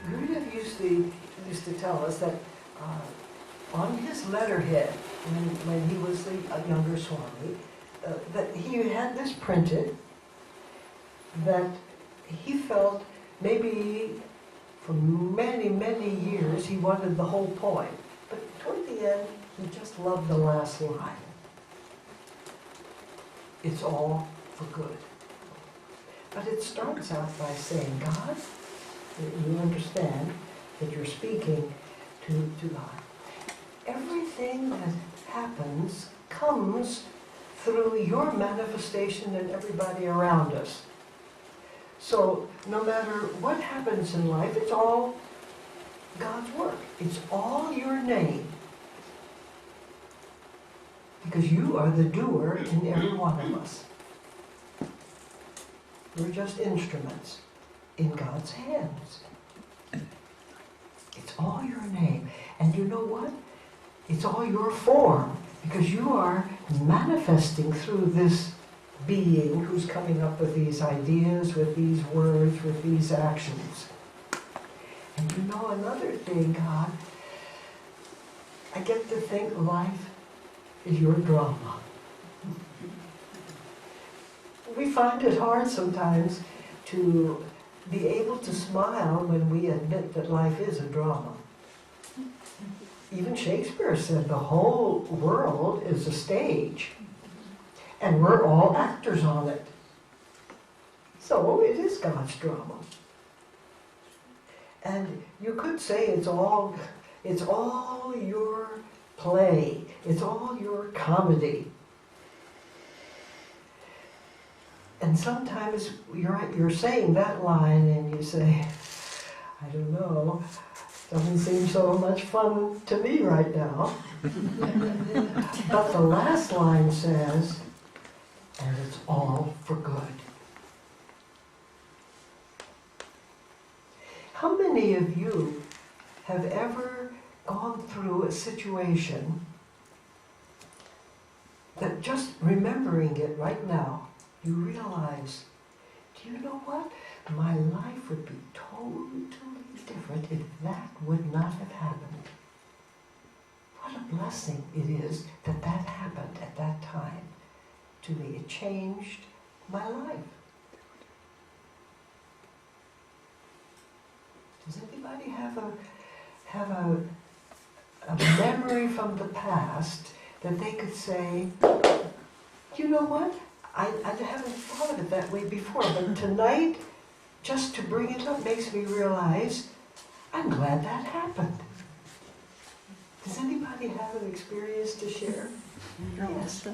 Gurudev used to tell us that on his letterhead, when he was a younger Swami, that he had this printed, that he felt maybe for many, many years he wanted the whole poem. But toward the end, he just loved the last line. It's all for good. But it starts out by saying, God, you understand that you're speaking to God. Everything that happens comes through your manifestation and everybody around us. So no matter what happens in life, it's all God's work. It's all your name. Because you are the doer in every one of us. We're just instruments in God's hands. It's all your name. And you know what? It's all your form. Because you are manifesting through this being who's coming up with these ideas, with these words, with these actions. And you know another thing, God, I get to think life is your drama. We find it hard sometimes to be able to smile when we admit that life is a drama. Even Shakespeare said the whole world is a stage, and we're all actors on it. So it is God's drama. And you could say it's all your play, it's all your comedy. And sometimes you're saying that line and you say, I don't know, doesn't seem so much fun to me right now. But the last line says, and it's all for good. How many of you have ever gone through a situation that just remembering it right now, you realize, do you know what? My life would be totally different if that would not have happened. What a blessing it is that that happened at that time to me. It changed my life. Does anybody have a memory from the past that they could say, you know what? I haven't thought of it that way before, but tonight, just to bring it up makes me realize I'm glad that happened. Does anybody have an experience to share? No. Yes.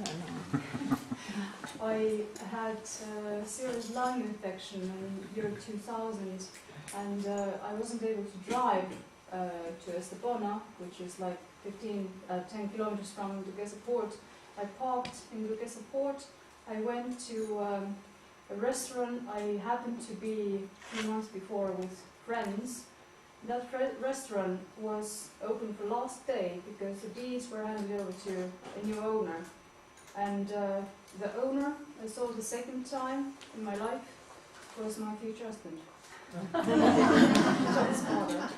I had a serious lung infection in the year 2000, and I wasn't able to drive to Estepona, which is like 10 kilometers from Duquesa Port. I parked in Duquesa Port. I went to a restaurant. I happened to be 3 months before with friends. That restaurant was open for last day because the deeds were handed over to a new owner. And the owner I saw the second time in my life was my future husband. His father.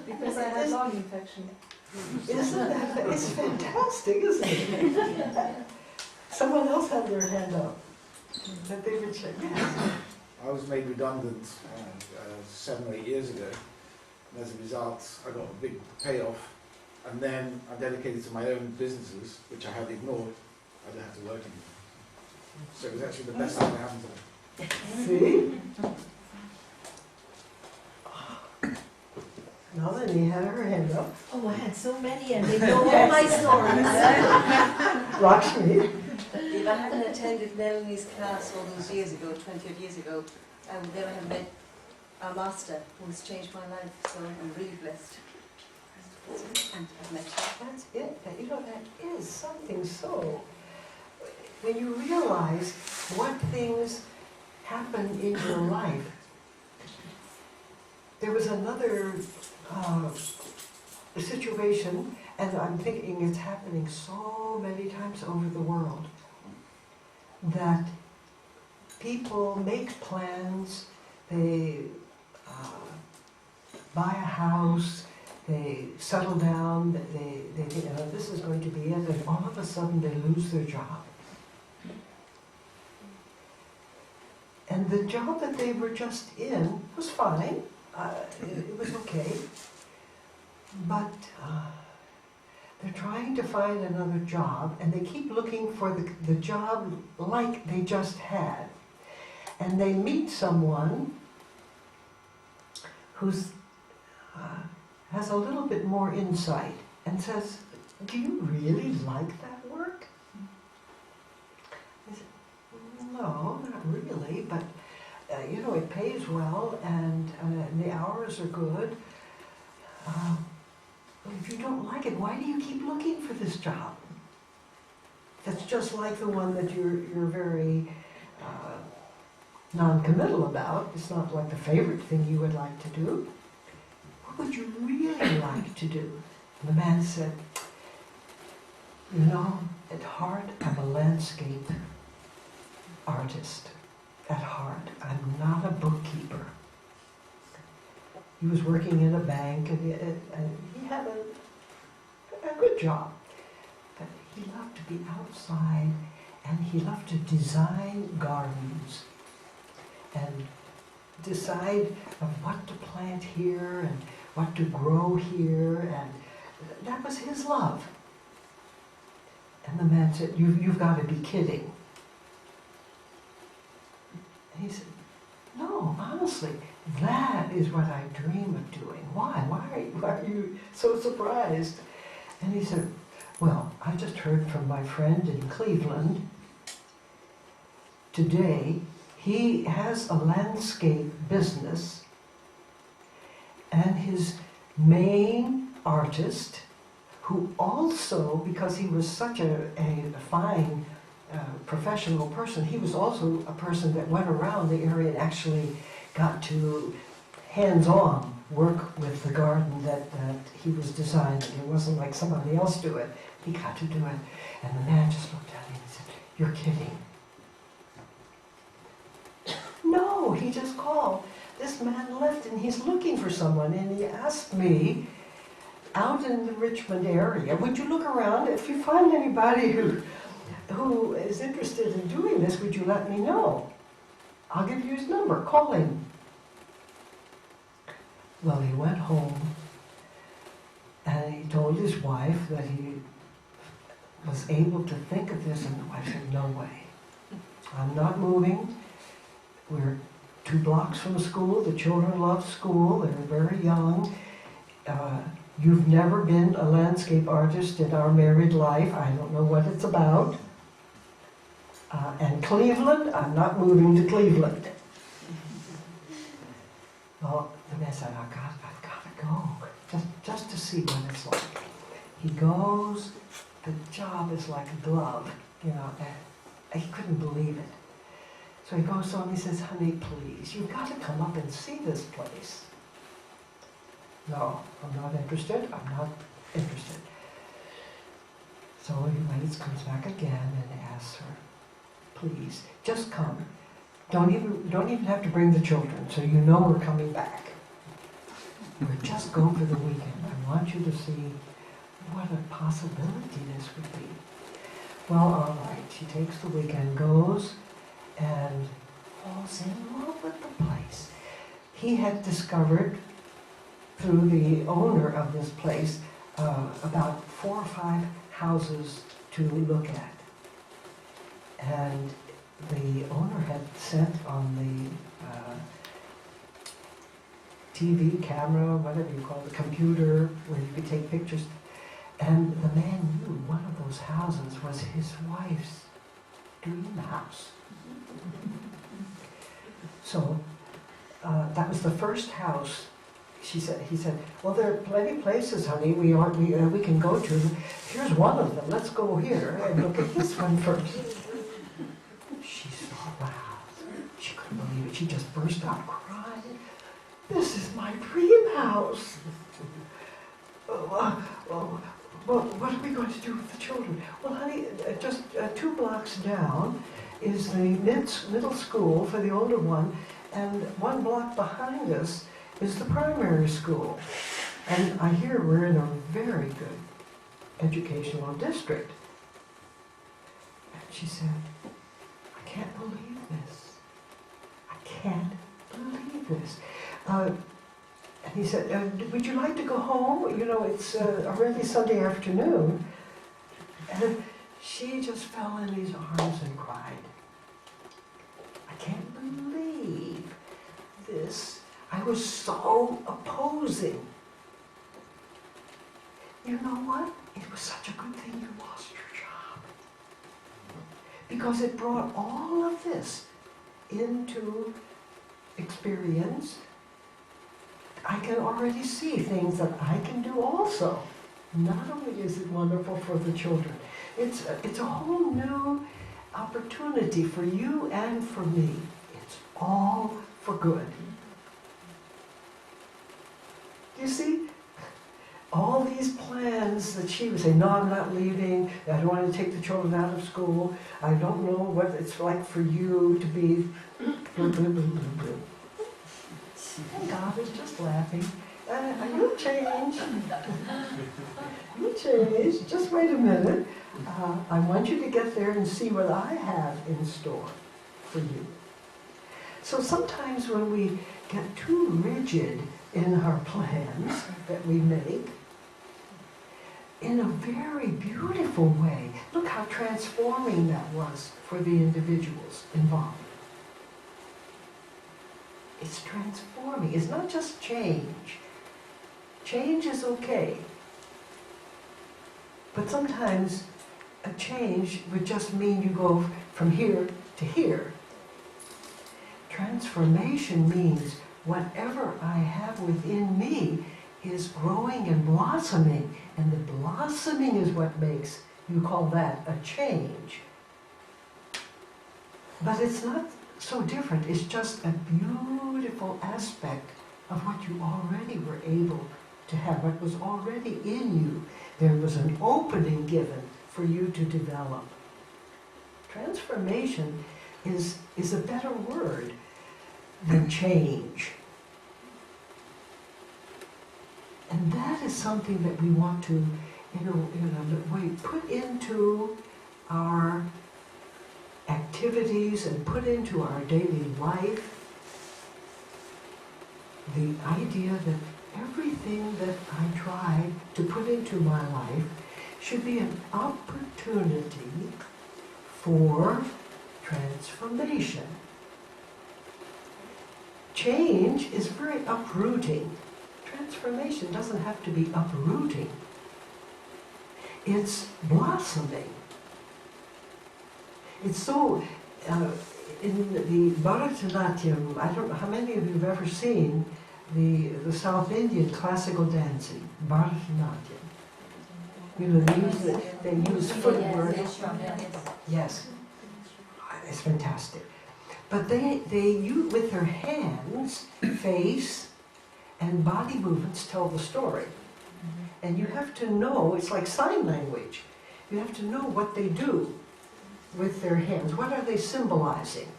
Because I had lung infection. Isn't that, it's fantastic, isn't it? Someone else had their hand up. That they would say, yes. I was made redundant 7 or 8 years ago, and as a result I got a big payoff, and then I dedicated to my own businesses, which I had ignored. I didn't have to work anymore. So it was actually the best thing that happened to me. See? Nalanie had her hand up. Oh, I had so many, and they know all my stories. Lakshmi. If I hadn't attended Melanie's class all those years ago, 20 odd years ago, I would never have met our master, who has changed my life, so I'm really blessed. And I've met you. That's it. You know, that is something so. When you realize what things happen in your life. There was another situation, and I'm thinking it's happening so many times over the world, that people make plans, they buy a house, they settle down, they think, this is going to be it, and all of a sudden they lose their job. And the job that they were just in was fine, it was okay, but they're trying to find another job, and they keep looking for the job like they just had. And they meet someone who's has a little bit more insight and says, "Do you really like that work?" I said, "No, not really, but it pays well, and the hours are good. If you don't like it, why do you keep looking for this job? That's just like the one that you're very non-committal about. It's not like the favorite thing you would like to do. What would you really like to do?" And the man said, "At heart, I'm a landscape artist. At heart, I'm not a bookkeeper." He was working in a bank, and he had a good job. But he loved to be outside, and he loved to design gardens and decide of what to plant here and what to grow here, and that was his love. And the man said, "You've got to be kidding." And he said, "No, honestly, that is what I dream of doing. Why? Why are you so surprised?" And he said, "Well, I just heard from my friend in Cleveland today. He has a landscape business, and his main artist, who also, because he was such a fine professional person, he was also a person that went around the area and actually got to hands-on work with the garden that he was designing. It wasn't like somebody else do it. He got to do it. And the man just looked at me and said, "You're kidding." "No, he just called. This man left and he's looking for someone, and he asked me out in the Richmond area, would you look around? If you find anybody who is interested in doing this, would you let me know? I'll give you his number. Call him." Well, he went home and he told his wife that he was able to think of this, and the wife said, "No way. I'm not moving. We're 2 blocks from school. The children love school. They're very young. You've never been a landscape artist in our married life. I don't know what it's about. And Cleveland, I'm not moving to Cleveland." Well, the man said, I've got to go, just to see what it's like. He goes, the job is like a glove, and he couldn't believe it. So he goes home, he says, "Honey, please, you've got to come up and see this place." "No, I'm not interested, So he waits, comes back again, and asks her, "Please, just come. Don't even have to bring the children, so you know we're coming back. We'll just go for the weekend. I want you to see what a possibility this would be." Well, all right, she takes the weekend, goes, and falls in love with the place. He had discovered, through the owner of this place, about 4 or 5 houses to look at. And the owner had sent on the TV camera, whatever you call the computer, where you could take pictures. And the man knew one of those houses was his wife's dream house. So that was the first house. He said, "Well, there are plenty of places, honey, we can go to. Here's one of them. Let's go here and look at this one first." She saw the house. She couldn't believe it. She just burst out crying. "This is my dream house. Well, what are we going to do with the children?" "Well, honey, just 2 blocks down is the middle school for the older one, and 1 block behind us is the primary school. And I hear we're in a very good educational district. And she said, I can't believe this. I can't believe this. And he said, would you like to go home? You know, it's already Sunday afternoon. And she just fell in his arms and cried. I can't believe this. I was so opposing. You know what? It was such a good thing you lost your job. Because it brought all of this into experience. I can already see things that I can do also. Not only is it wonderful for the children, it's a whole new opportunity for you and for me. It's all for good. You see? All these plans that she would say, no, I'm not leaving, I don't want to take the children out of school, I don't know what it's like for you to be blah, blah, blah, blah, blah. And God is just laughing. You'll change. You'll change. Just wait a minute. I want you to get there and see what I have in store for you. So sometimes when we get too rigid in our plans that we make, in a very beautiful way, look how transforming that was for the individuals involved. It's transforming. It's not just change. Change is okay. But sometimes a change would just mean you go from here to here. Transformation means whatever I have within me is growing and blossoming. And the blossoming is what makes, you call that a change. But it's not so different. It's just a beautiful aspect of what you already were able to have, what was already in you. There was an opening given for you to develop. Transformation is a better word than change. And that is something that we want to, in a way, put into our activities and put into our daily life. The idea that everything that I try to put into my life should be an opportunity for transformation. Change is very uprooting. Transformation doesn't have to be uprooting. It's blossoming. It's so, in the Bharatanatyam, I don't know how many of you have ever seen the South Indian classical dancing, Bharatanatyam. You know, they use footwork. Yes, it's fantastic. But they use, with their hands, face, and body movements tell the story. And you have to know, it's like sign language. You have to know what they do with their hands. What are they symbolizing?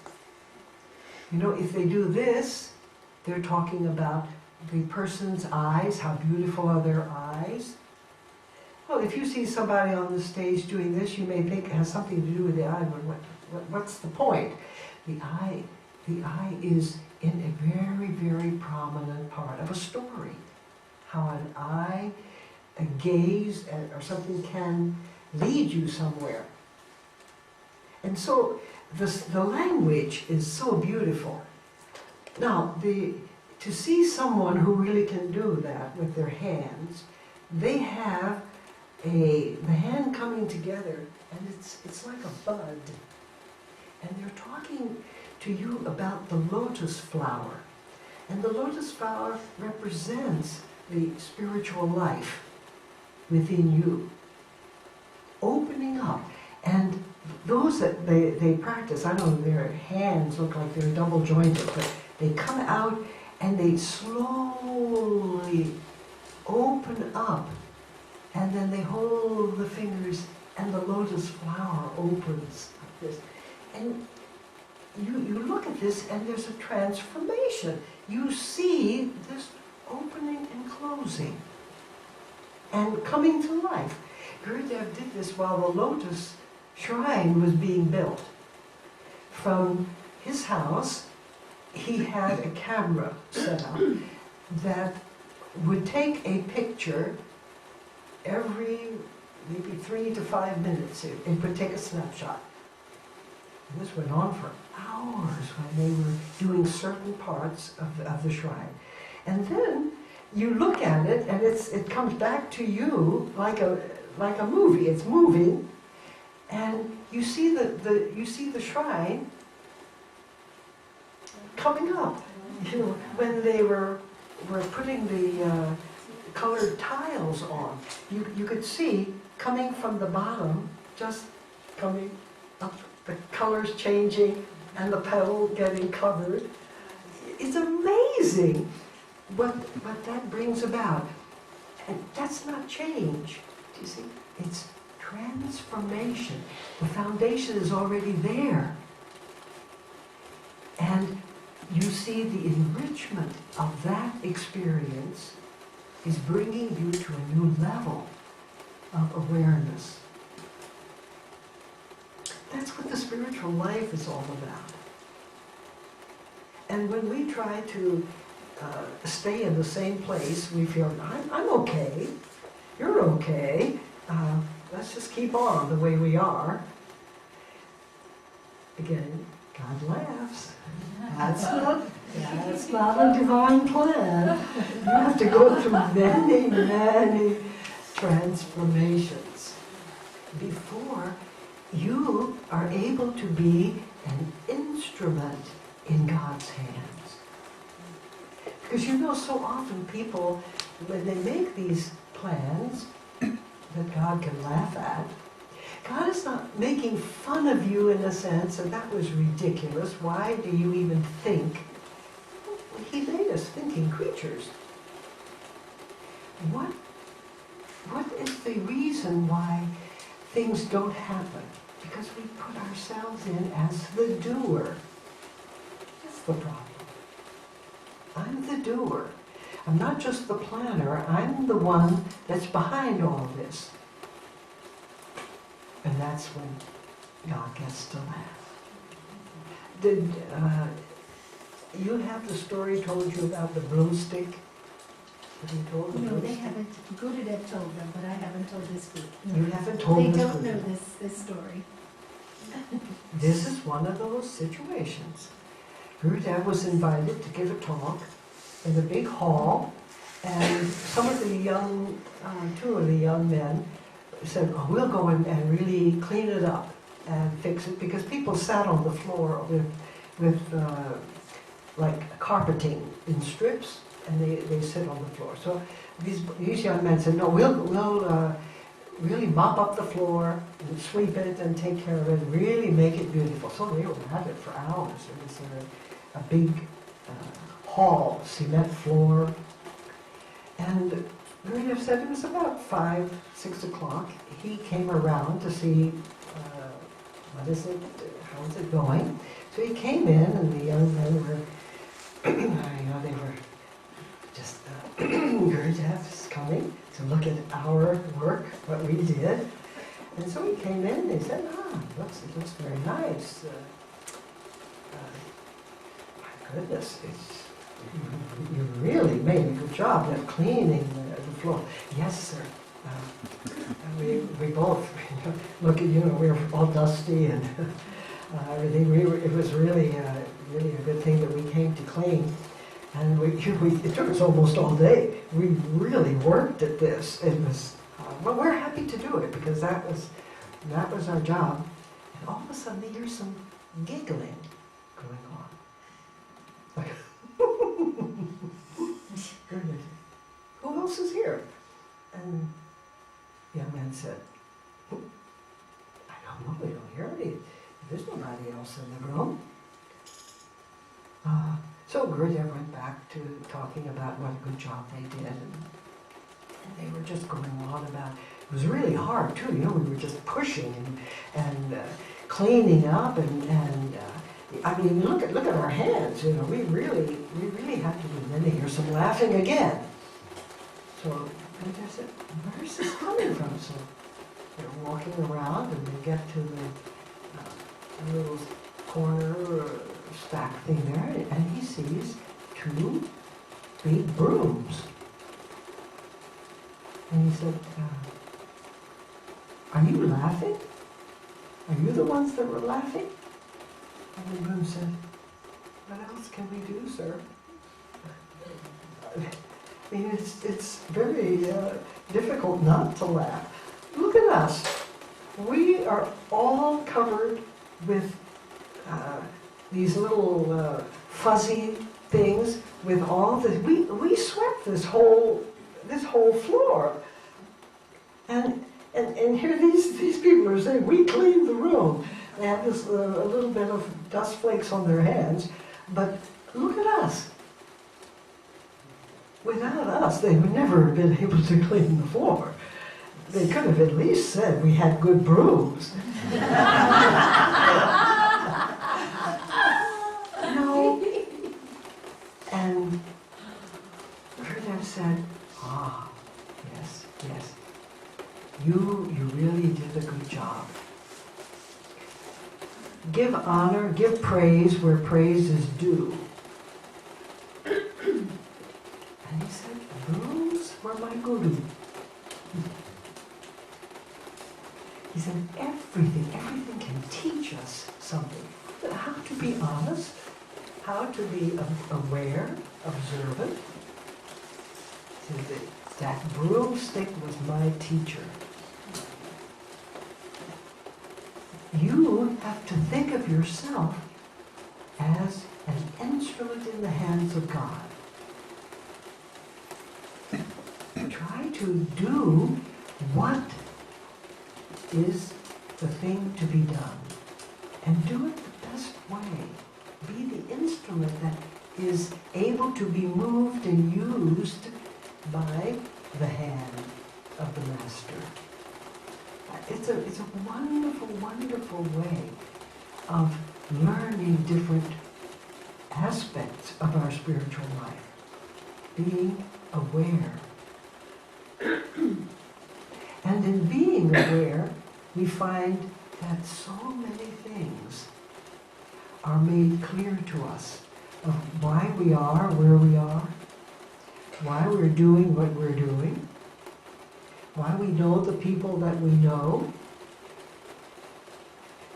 You know, if they do this, they're talking about the person's eyes, how beautiful are their eyes. Well, if you see somebody on the stage doing this, you may think it has something to do with the eye, but what's the point? The eye is in a very, very prominent part of a story. How an eye, a gaze, or something can lead you somewhere. And so the language is so beautiful. Now, to see someone who really can do that with their hands, they have the hand coming together, and it's like a bud. And they're talking to you about the lotus flower. And the lotus flower represents the spiritual life within you, opening up. And those that they practice, I know their hands look like they're double jointed, but they come out and they slowly open up, and then they hold the fingers and the lotus flower opens like this. And you look at this and there's a transformation. You see this opening and closing and coming to life. Gurudev did this while the Lotus Shrine was being built. From his house, he had a camera set up that would take a picture every maybe 3 to 5 minutes. It would take a snapshot. And this went on for hours when they were doing certain parts of the shrine. And then you look at it and it comes back to you like a movie. It's moving, and you see the shrine coming up. You know, when they were putting the colored tiles on, you could see coming from the bottom, just coming up, the colors changing and the petal getting covered. It's amazing what that brings about. And that's not change, do you see? It's transformation. The foundation is already there. And you see the enrichment of that experience is bringing you to a new level of awareness. That's what the spiritual life is all about. And when we try to stay in the same place, we feel, I'm okay, you're okay, let's just keep on the way we are. Again, God laughs. That's not a divine plan. You have to go through many, many transformations before you are able to be an instrument in God's hands. Because you know, so often people, when they make these plans that God can laugh at, God is not making fun of you in a sense, and that was ridiculous. Why do you even think? He made us thinking creatures. What is the reason why things don't happen? Because we put ourselves in as the doer. That's the problem. I'm the doer. I'm not just the planner, I'm the one that's behind all of this. And that's when God gets to laugh. Did you have the story told you about the broomstick? Have you told the No, broomstick? they haven't. Gurudev told them, but I haven't told this group. No. You haven't told They this don't group. know this story. This is one of those situations. Gurudev was invited to give a talk in a big hall, and some of the young, 2 of the young men said, oh, we'll go in and really clean it up and fix it, because people sat on the floor with like carpeting in strips, and they sit on the floor. So these young men said, no, we'll really mop up the floor and sweep it and take care of it, really make it beautiful. So they were at it for hours. It was a big hall, cement floor. And Gurudev said it was about 5, 6 o'clock. He came around to see what is it, how is it going. So he came in, and the young men were, they were just, Gurudev is coming to look at our work, what we did. And so he came in and he said, it looks very nice. My goodness, you really made a good job of cleaning the floor. Yes, sir. We both look at, we were all dusty and everything. It was really a good thing that we came to clean. And it took us almost all day. We really worked at this. It was, well, we're happy to do it because that was our job. And all of a sudden, you hear some giggling going on. Like, who else is here? And the young man said, I don't know, we don't hear any. There's nobody else in the room. So Gurudev went back to talking about what a good job they did, and they were just going on about, it was really hard too, we were just pushing and cleaning up, and I mean, look at our hands, you know, we really have to do. And then they hear some laughing again. So and I said, where's this coming from? So they're walking around and they get to the little corner stack thing there, and he sees 2 big brooms. And he said, are you laughing? Are you the ones that were laughing? And the broom said, what else can we do, sir? I mean, it's very difficult not to laugh. Look at us. We are all covered with these little fuzzy things with all the, we swept this whole floor. And here these people are saying, we cleaned the room. They have this a little bit of dust flakes on their hands, but look at us. Without us, they would never have been able to clean the floor. They could have at least said we had good brooms. No. And Bernard said, yes, you really did a good job. Give honor, give praise where praise is due. And he said, brooms were my guru. He said, everything can teach us something. How to be honest, how to be aware, observant. He said, that broomstick was my teacher. You have to think of yourself as an instrument in the hands of God. Try to do what is the thing to be done, and do it the best way. Be the instrument that is able to be moved and used by the hand of the Master. It's a wonderful, wonderful way of learning different aspects of our spiritual life. Being aware. And in being aware, we find that so many things are made clear to us of why we are where we are, why we're doing what we're doing, why we know the people that we know,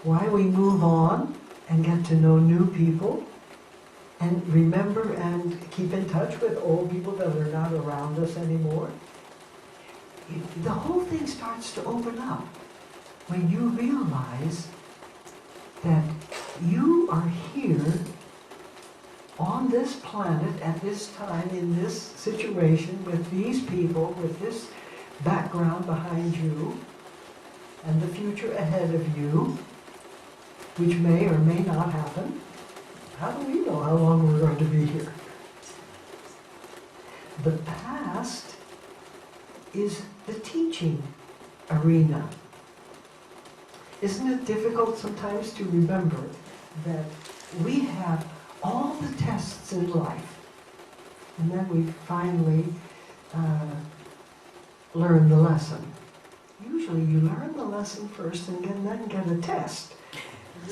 why we move on and get to know new people, and remember and keep in touch with old people that are not around us anymore. The whole thing starts to open up when you realize that you are here on this planet at this time, in this situation, with these people, with this background behind you, and the future ahead of you, which may or may not happen. How do we know how long we're going to be here? The past is the teaching arena. Isn't it difficult sometimes to remember that we have all the tests in life, and then we finally learn the lesson. Usually you learn the lesson first and then get a test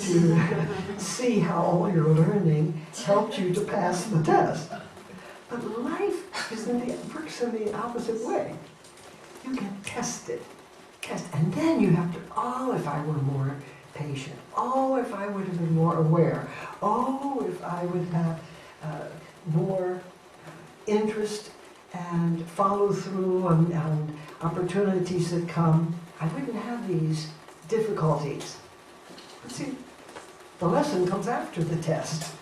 to see how all your learning helped you to pass the test. But life works in the opposite way. You get tested, and then you have to, if I were more patient, if I would have been more aware, if I would have more interest and follow through on opportunities that come, I wouldn't have these difficulties. But see, the lesson comes after the test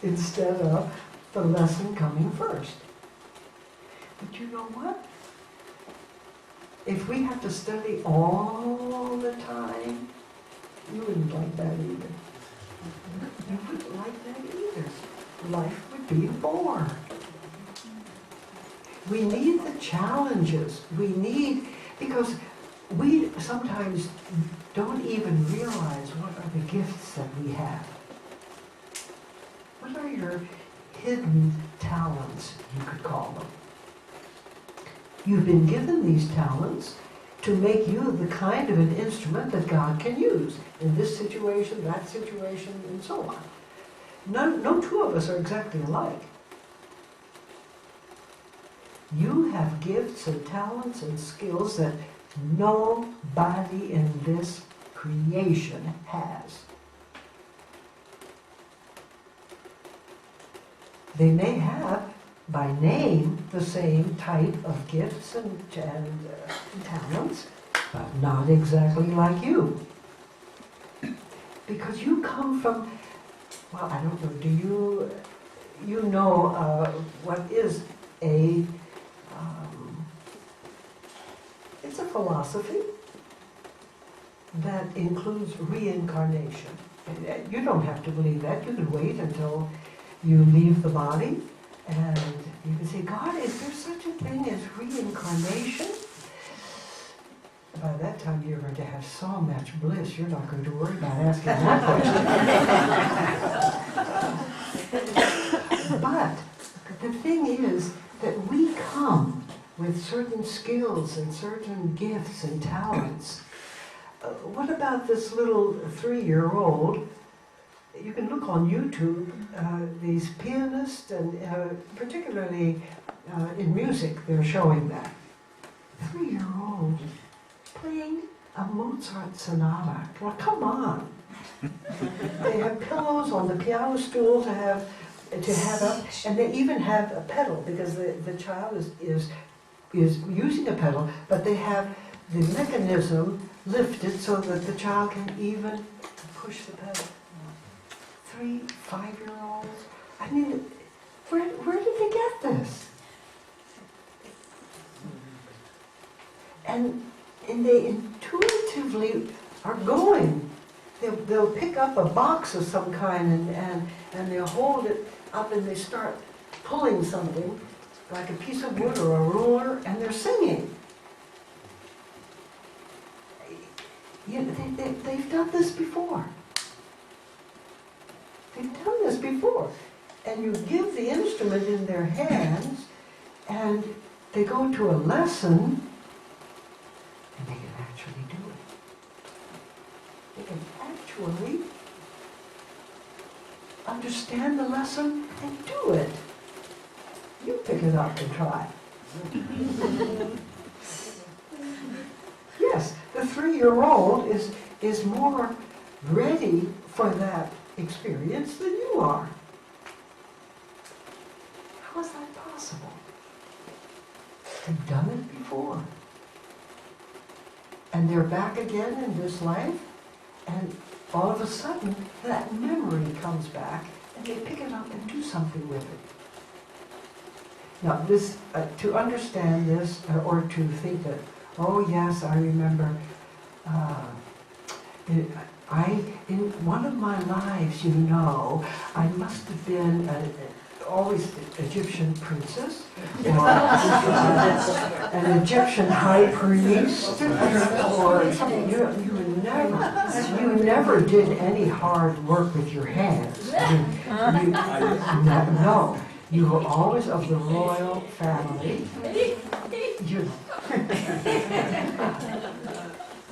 instead of the lesson coming first. But you know what? If we have to study all the time, you wouldn't like that either. You wouldn't like that either. Life would be a bore. We need the challenges. Because we sometimes don't even realize what are the gifts that we have. What are your hidden talents, you could call them? You've been given these talents to make you the kind of an instrument that God can use in this situation, that situation, and so on. No two of us are exactly alike. You have gifts and talents and skills that nobody in this creation has. They may have, by name, the same type of gifts and talents, but not exactly like you. Because you come from, well, I don't know, do you know what is it's a philosophy that includes reincarnation. You don't have to believe that. You can wait until you leave the body and you can say, God, is there such a thing as reincarnation? By that time you're going to have so much bliss, you're not going to worry about asking that question. But the thing is that we come with certain skills and certain gifts and talents. What about this little 3-year-old? You can look on YouTube, these pianists, and particularly in music, they're showing that. 3-year-old playing a Mozart sonata. Well, come on. They have pillows on the piano stool to have up, and they even have a pedal because the child is using a pedal, but they have the mechanism lifted so that the child can even push the pedal. 3, 5-year-olds. I mean, where did they get this? And they intuitively are going. They'll pick up a box of some kind and they'll hold it up and they start pulling something like a piece of wood or a ruler, and they're singing. They've done this before. They've done this before. And you give the instrument in their hands, and they go to a lesson, and they can actually do it. They can actually understand the lesson and do it. You pick it up and try. Yes, the 3-year-old is more ready for that experience than you are. How is that possible? They've done it before. And they're back again in this life, and all of a sudden that memory comes back and they pick it up and do something with it. Now, this to understand this, or to think that, oh yes, I remember, in one of my lives, you know, I must have been always an Egyptian princess, or an Egyptian high priest, or something. You never did any hard work with your hands. No. You were always of the royal family.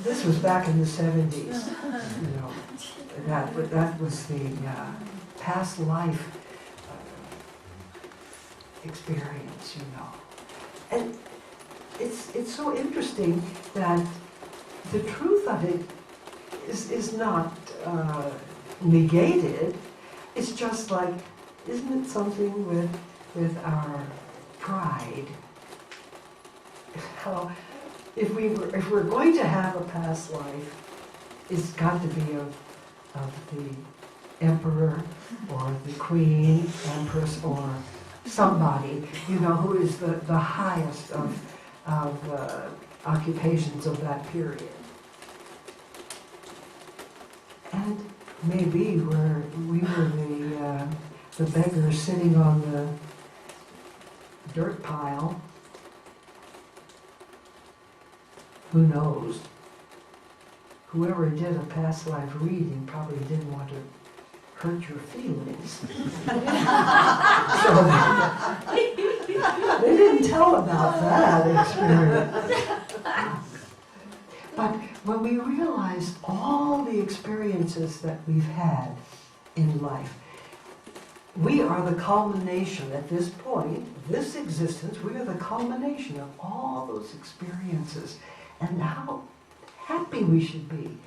This was back in the 70s. You know, that was the past life experience. You know, and it's so interesting that the truth of it is not negated. It's just like, isn't it something with our pride? How, if we're going to have a past life, it's got to be of the emperor or the queen, empress, or somebody, you know, who is the highest of occupations of that period. And maybe we were the beggar sitting on the dirt pile. Who knows? Whoever did a past life reading probably didn't want to hurt your feelings. So they didn't tell about that experience. But when we realized all the experiences that we've had in life, we are the culmination at this point, this existence, we are the culmination of all those experiences. And how happy we should be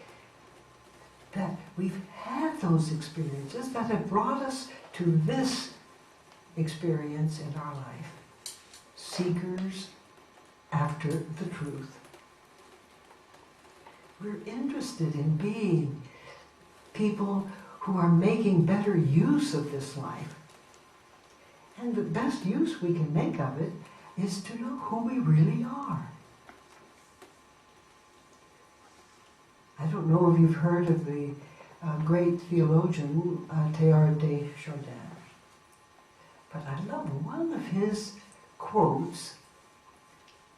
that we've had those experiences that have brought us to this experience in our life. Seekers after the truth. We're interested in being people who are making better use of this life. And the best use we can make of it is to know who we really are. I don't know if you've heard of the great theologian Teilhard de Chardin, but I love one of his quotes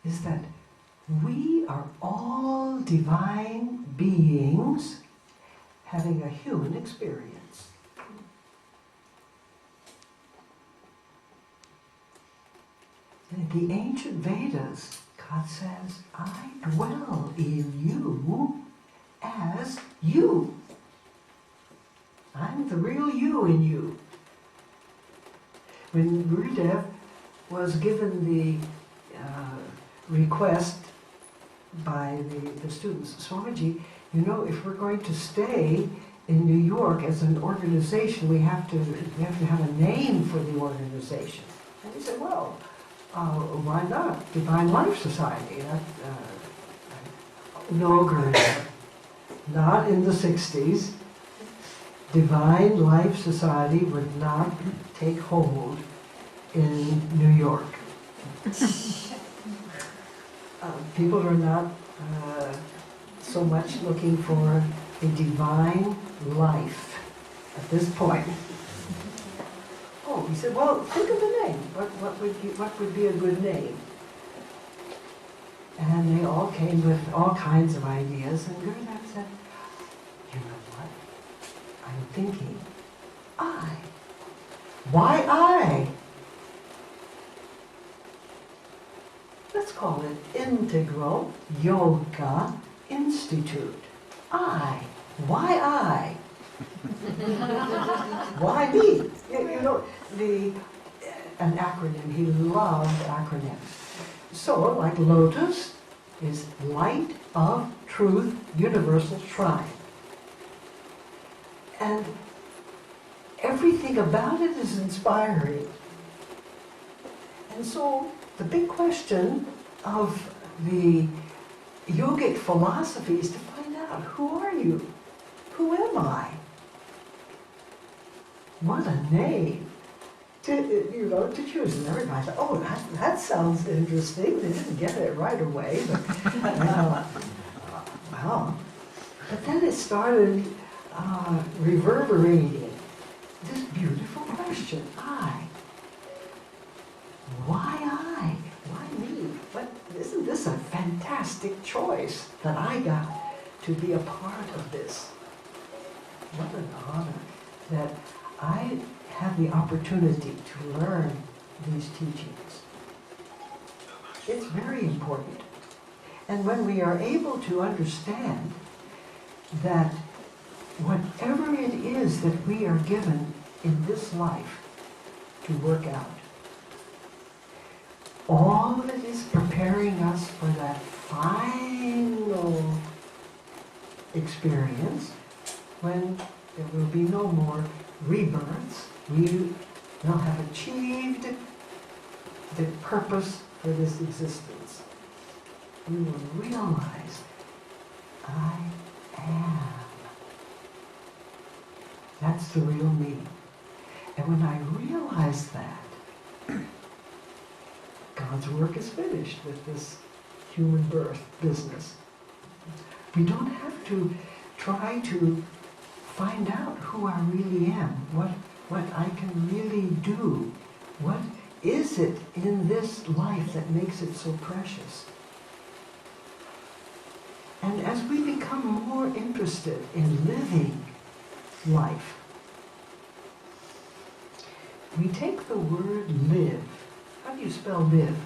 is that we are all divine beings having a human experience. In the ancient Vedas, God says, I dwell in you as you. I'm the real you in you. When Gurudev was given the request by the students, Swamiji, you know, if we're going to stay in New York as an organization, we have to have a name for the organization. And he said, well, why not? Divine Life Society. No, Gurudev, not in the 60s. Divine Life Society would not take hold in New York. People are not so much looking for a divine life at this point. Oh, he said, well, think of the name. What would be a good name? And they all came with all kinds of ideas, and Gurudev said, you know what? I'm thinking, I. Why I? Let's call it Integral Yoga Institute. I. Why I? Why me? You know, an acronym, he loved acronyms. So, like Lotus is Light of Truth Universal Shrine. And everything about it is inspiring. And so, the big question of the yogic philosophy is to find out, who are you? Who am I? What a name to choose. And everybody thought, oh, that sounds interesting. They didn't get it right away, but wow. But then it started reverberating this beautiful question, I. Why I? Why me? Isn't this a fantastic choice that I got to be a part of this? What an honor that I have the opportunity to learn these teachings. It's very important. And when we are able to understand that whatever it is that we are given in this life to work out, all of it is preparing us for that final experience when there will be no more rebirths. We will have achieved the purpose for this existence. We will realize, I am. That's the real me. And when I realize that, God's work is finished with this human birth business. We don't have to try to find out who I really am, what I can really do. What is it in this life that makes it so precious? And as we become more interested in living life, we take the word live. How do you spell live?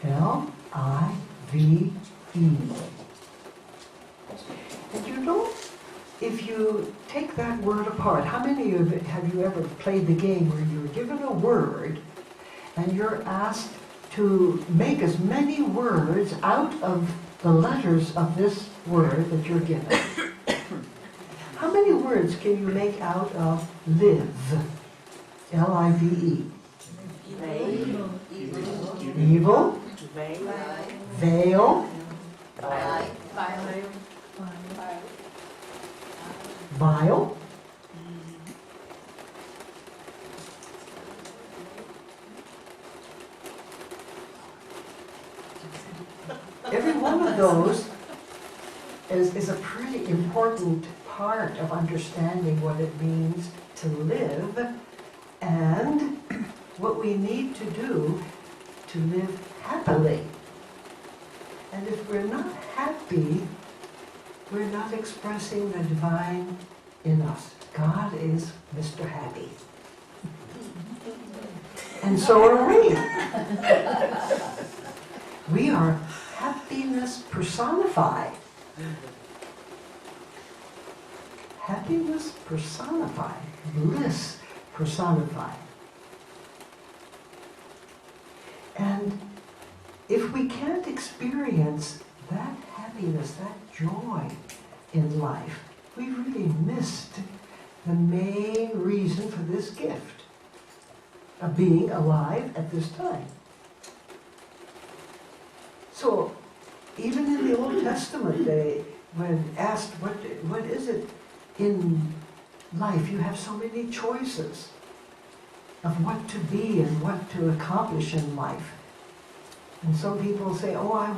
L-I-V-E. And you know, if you take that word apart, how many of it have you ever played the game where you're given a word and you're asked to make as many words out of the letters of this word that you're given? How many words can you make out of live? L-I-V-E. Evil. Veil. Vile. Every one of those is a pretty important part of understanding what it means to live and what we need to do to live happily. And if we're not happy, we're not expressing the divine in us. God is Mr. Happy. And so are we. We are happiness personified. Happiness personified. Bliss personified. And if we can't experience that happiness, that joy in life, we've really missed the main reason for this gift of being alive at this time. So, even in the Old Testament, when asked, what is it in life? You have so many choices of what to be and what to accomplish in life. And some people say, oh, I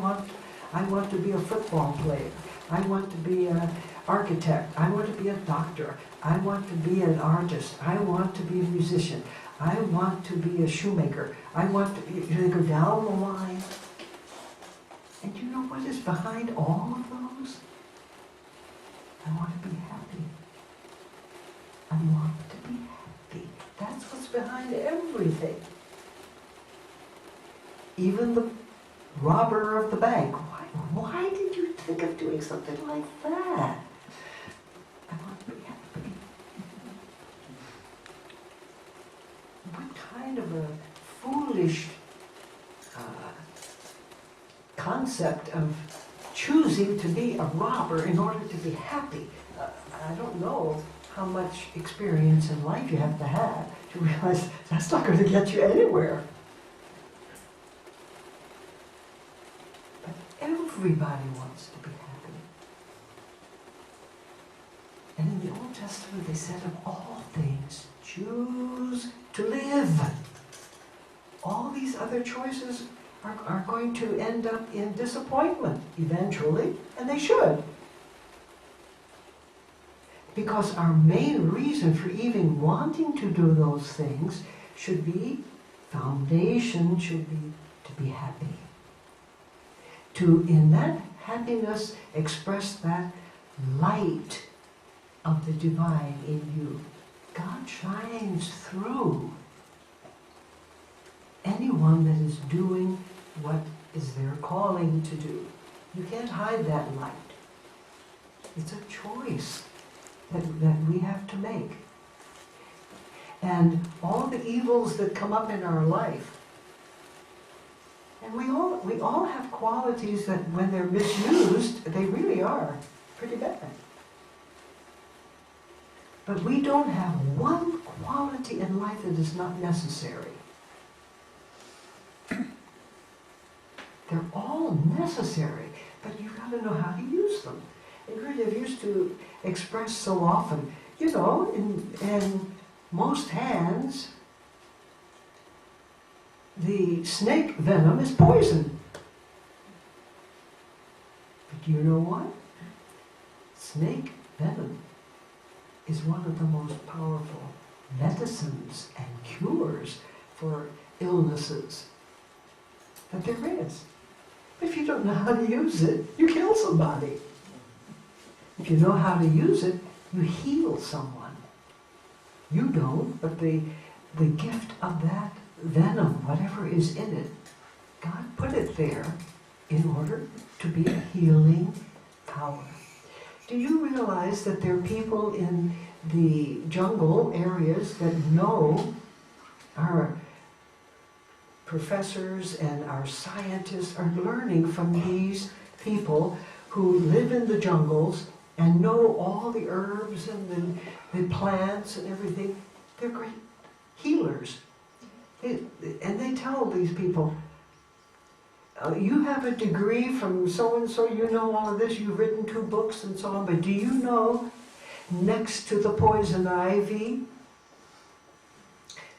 want to be a football player. I want to be an architect. I want to be a doctor. I want to be an artist. I want to be a musician. I want to be a shoemaker. I want to be, you go down the line. And you know what is behind all of those? I want to be happy. I want to be happy. That's what's behind everything. Even the robber of the bank. Why did you think of doing something like that? I want to be happy. What kind of a foolish concept of choosing to be a robber in order to be happy? I don't know how much experience in life you have to realize that's not going to get you anywhere. But everybody wants to be happy. And in the Old Testament they said, of all things, choose to live. All these other choices are going to end up in disappointment eventually, and they should. Because our main reason for even wanting to do those things should be, foundation should be to be happy. To, in that happiness, express that light of the divine in you. God shines through anyone that is doing what is their calling to do. You can't hide that light. It's a choice that we have to make. And all the evils that come up in our life, and we all have qualities that when they're misused, they really are pretty bad. But we don't have one quality in life that is not necessary. They're all necessary, but you've got to know how to use them. And really, I've used to express so often, you know, in most hands, the snake venom is poison. But you know what? Snake venom is one of the most powerful medicines and cures for illnesses that there is. But if you don't know how to use it, you kill somebody. If you know how to use it, you heal someone. You don't, but the gift of that venom, whatever is in it, God put it there in order to be a healing power. Do you realize that there are people in the jungle areas that know, our professors and our scientists are learning from these people who live in the jungles and know all the herbs and the plants and everything? They're great healers. And they tell these people, you have a degree from so-and-so, you know all of this, you've written 2 books and so on, but do you know, next to the poison ivy,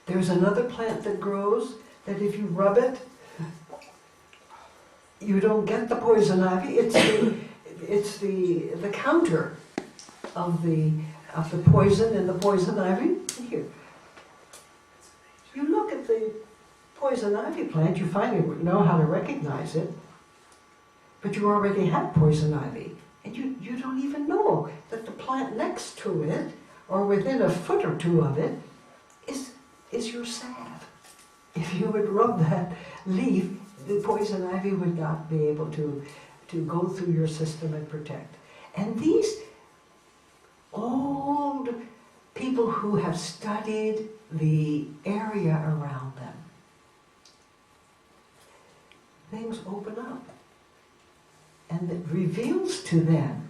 there's another plant that grows that if you rub it, you don't get the poison ivy. It's the counter of the poison and the poison ivy. Here, you look at the poison ivy plant, you finally know how to recognize it, but you already have poison ivy, and you don't even know that the plant next to it, or within a foot or 2 of it, is your salve. If you would rub that leaf, the poison ivy would not be able to go through your system and protect. And these old people who have studied the area around them, things open up, and it reveals to them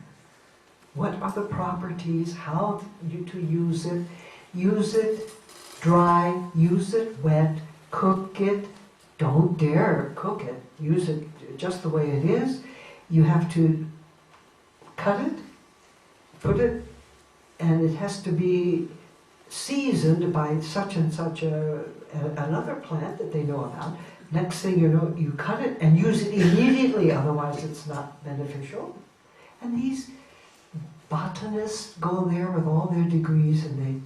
what are the properties, how to use it. Use it dry, use it wet, cook it. Don't dare cook it. Use it just the way it is. You have to cut it, put it, and it has to be seasoned by such and such another plant that they know about. Next thing you know, you cut it and use it immediately, otherwise it's not beneficial. And these botanists go there with all their degrees and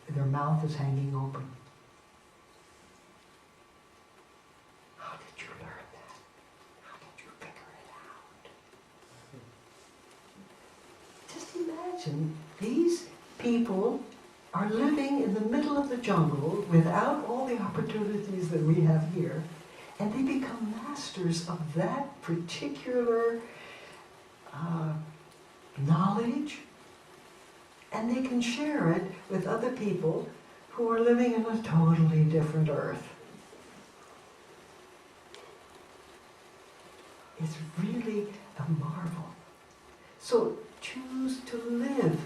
their mouth is hanging open. How did you learn that? How did you figure it out? Just imagine, these people are living in the middle of the jungle without all the opportunities that we have here, and they become masters of that particular knowledge, and they can share it with other people who are living in a totally different earth. It's really a marvel. So choose to live.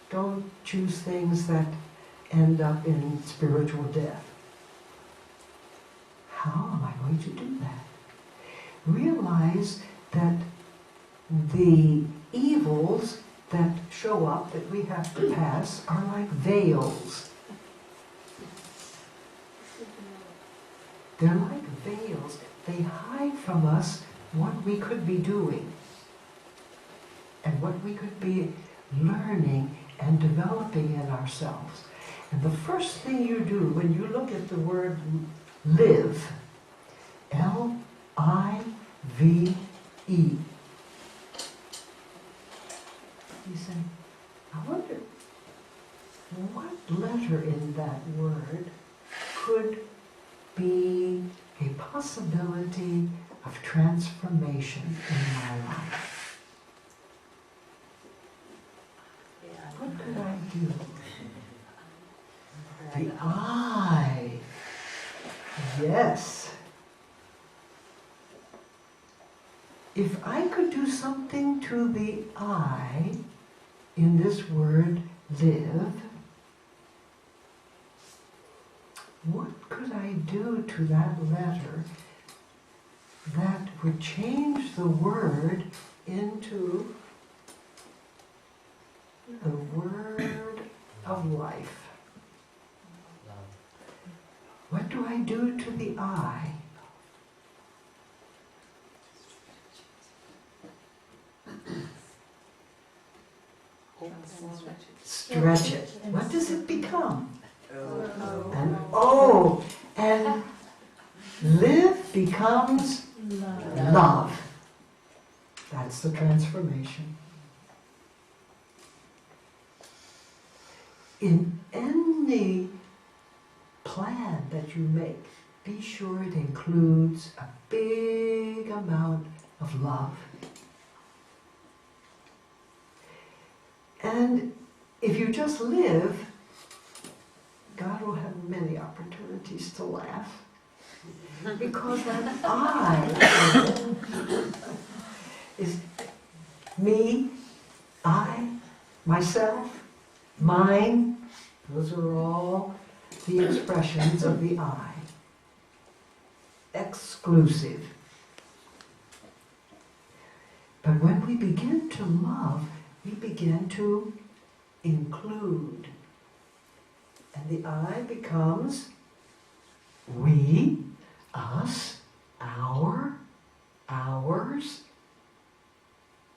Don't choose things that end up in spiritual death. How am I going to do that? Realize that the evils that show up, that we have to pass, are like veils. They're like veils. They hide from us what we could be doing and what we could be learning and developing in ourselves. And the first thing you do when you look at the word live, L-I-V-E, you say, I wonder what letter in that word could be a possibility of transformation in my life. What could I do? The I. Yes. If I could do something to the I in this word live, what could I do to that letter that would change the word into the word of life? What do I do to the I? Stretch it. What does it become? An O. And live becomes love. That's the transformation. in any plan that you make, be sure it includes a big amount of love. And if you just live, God will have many opportunities to laugh. Because that I is me, I, myself, mine. Those are all the expressions of the I. Exclusive. But when we begin to love, we begin to include. And the I becomes we, us, our, ours.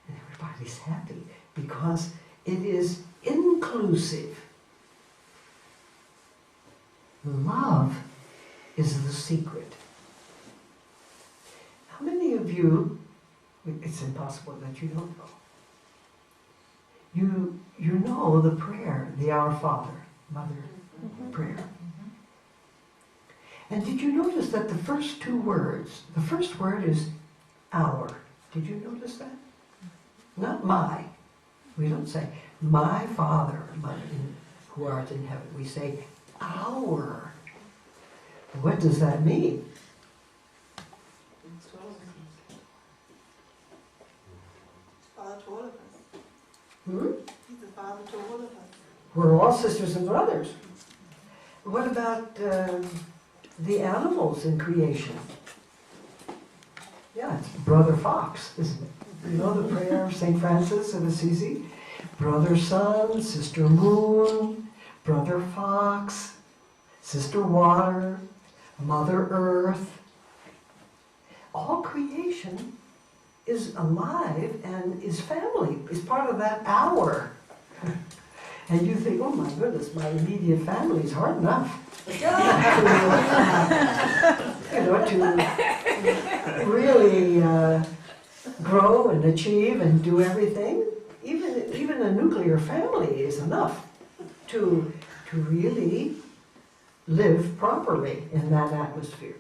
And everybody's happy because it is inclusive. Love is the secret. How many of you, it's impossible that you don't know, you know the prayer, the Our Father, Mother prayer. And did you notice that the first two words, the first word is our. Did you notice that? Not my. We don't say, my Father, who art in heaven. We say, our. What does that mean? Father to all of us. Hmm? He's the Father to all of us. We're all sisters and brothers. What about the animals in creation? Yeah, it's Brother Fox, isn't it? You know the prayer of St. Francis of Assisi? Brother Sun, Sister Moon, Brother Fox, Sister Water, Mother Earth. All creation is alive and is family, is part of that hour. And you think, oh my goodness, my immediate family is hard enough. To really grow and achieve and do everything. Even a nuclear family is enough to really live properly in that atmosphere.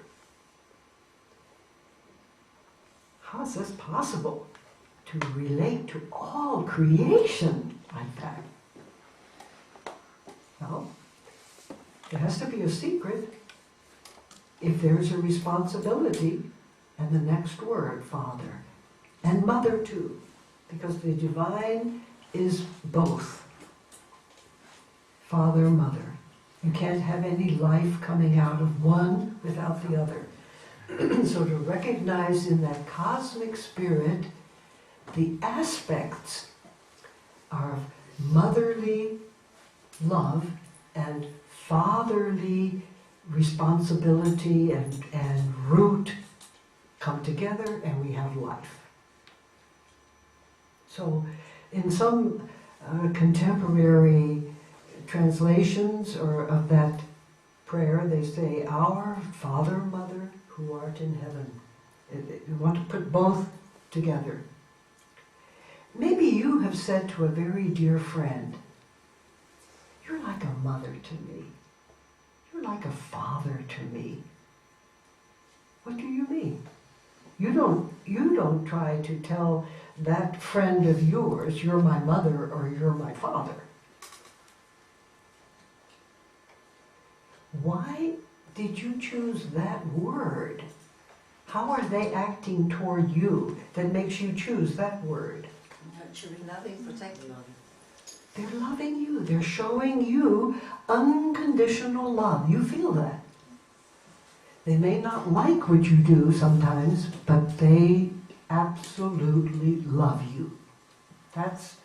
How is this possible to relate to all creation like that? Well, there has to be a secret if there's a responsibility, and the next word, Father, and Mother too, because the divine is both. Father, Mother. You can't have any life coming out of one without the other. So to recognize in that cosmic spirit the aspects of motherly love and fatherly responsibility and root come together and we have life. So in some contemporary translations of that prayer, they say, Our Father, Mother, who art in heaven. You want to put both together. Maybe you have said to a very dear friend, you're like a mother to me. You're like a father to me. What do you mean? You don't try to tell that friend of yours, you're my mother or you're my father. Why did you choose that word? How are they acting toward you that makes you choose that word? Nurturing, loving, protecting. They're loving you. They're showing you unconditional love. You feel that. They may not like what you do sometimes, but they absolutely love you. That's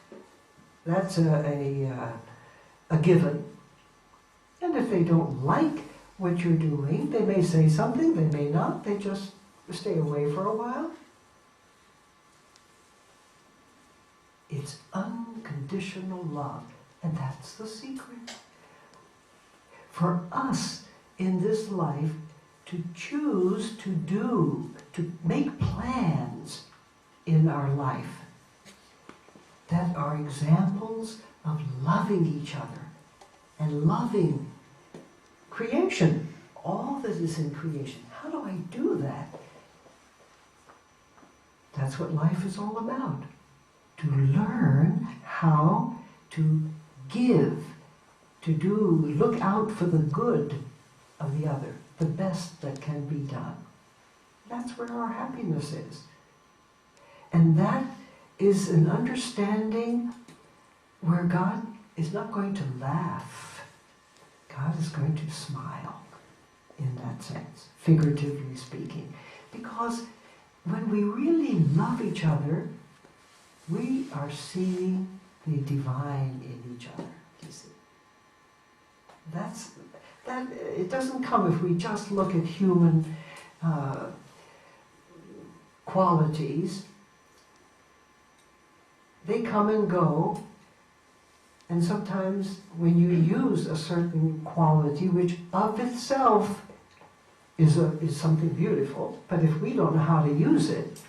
a given. And if they don't like what you're doing, they may say something, they may not, they just stay away for a while. It's unconditional love, and that's the secret. For us in this life to choose to do, to make plans in our life that are examples of loving each other and loving creation, all that is in creation. How do I do that? That's what life is all about. To learn how to give, to look out for the good of the other, the best that can be done. That's where our happiness is. And that is an understanding where God is not going to laugh. God is going to smile in that sense, figuratively speaking. Because when we really love each other, we are seeing the divine in each other, you see. It doesn't come if we just look at human qualities. They come and go, and sometimes when you use a certain quality, which of itself is something beautiful, but if we don't know how to use it,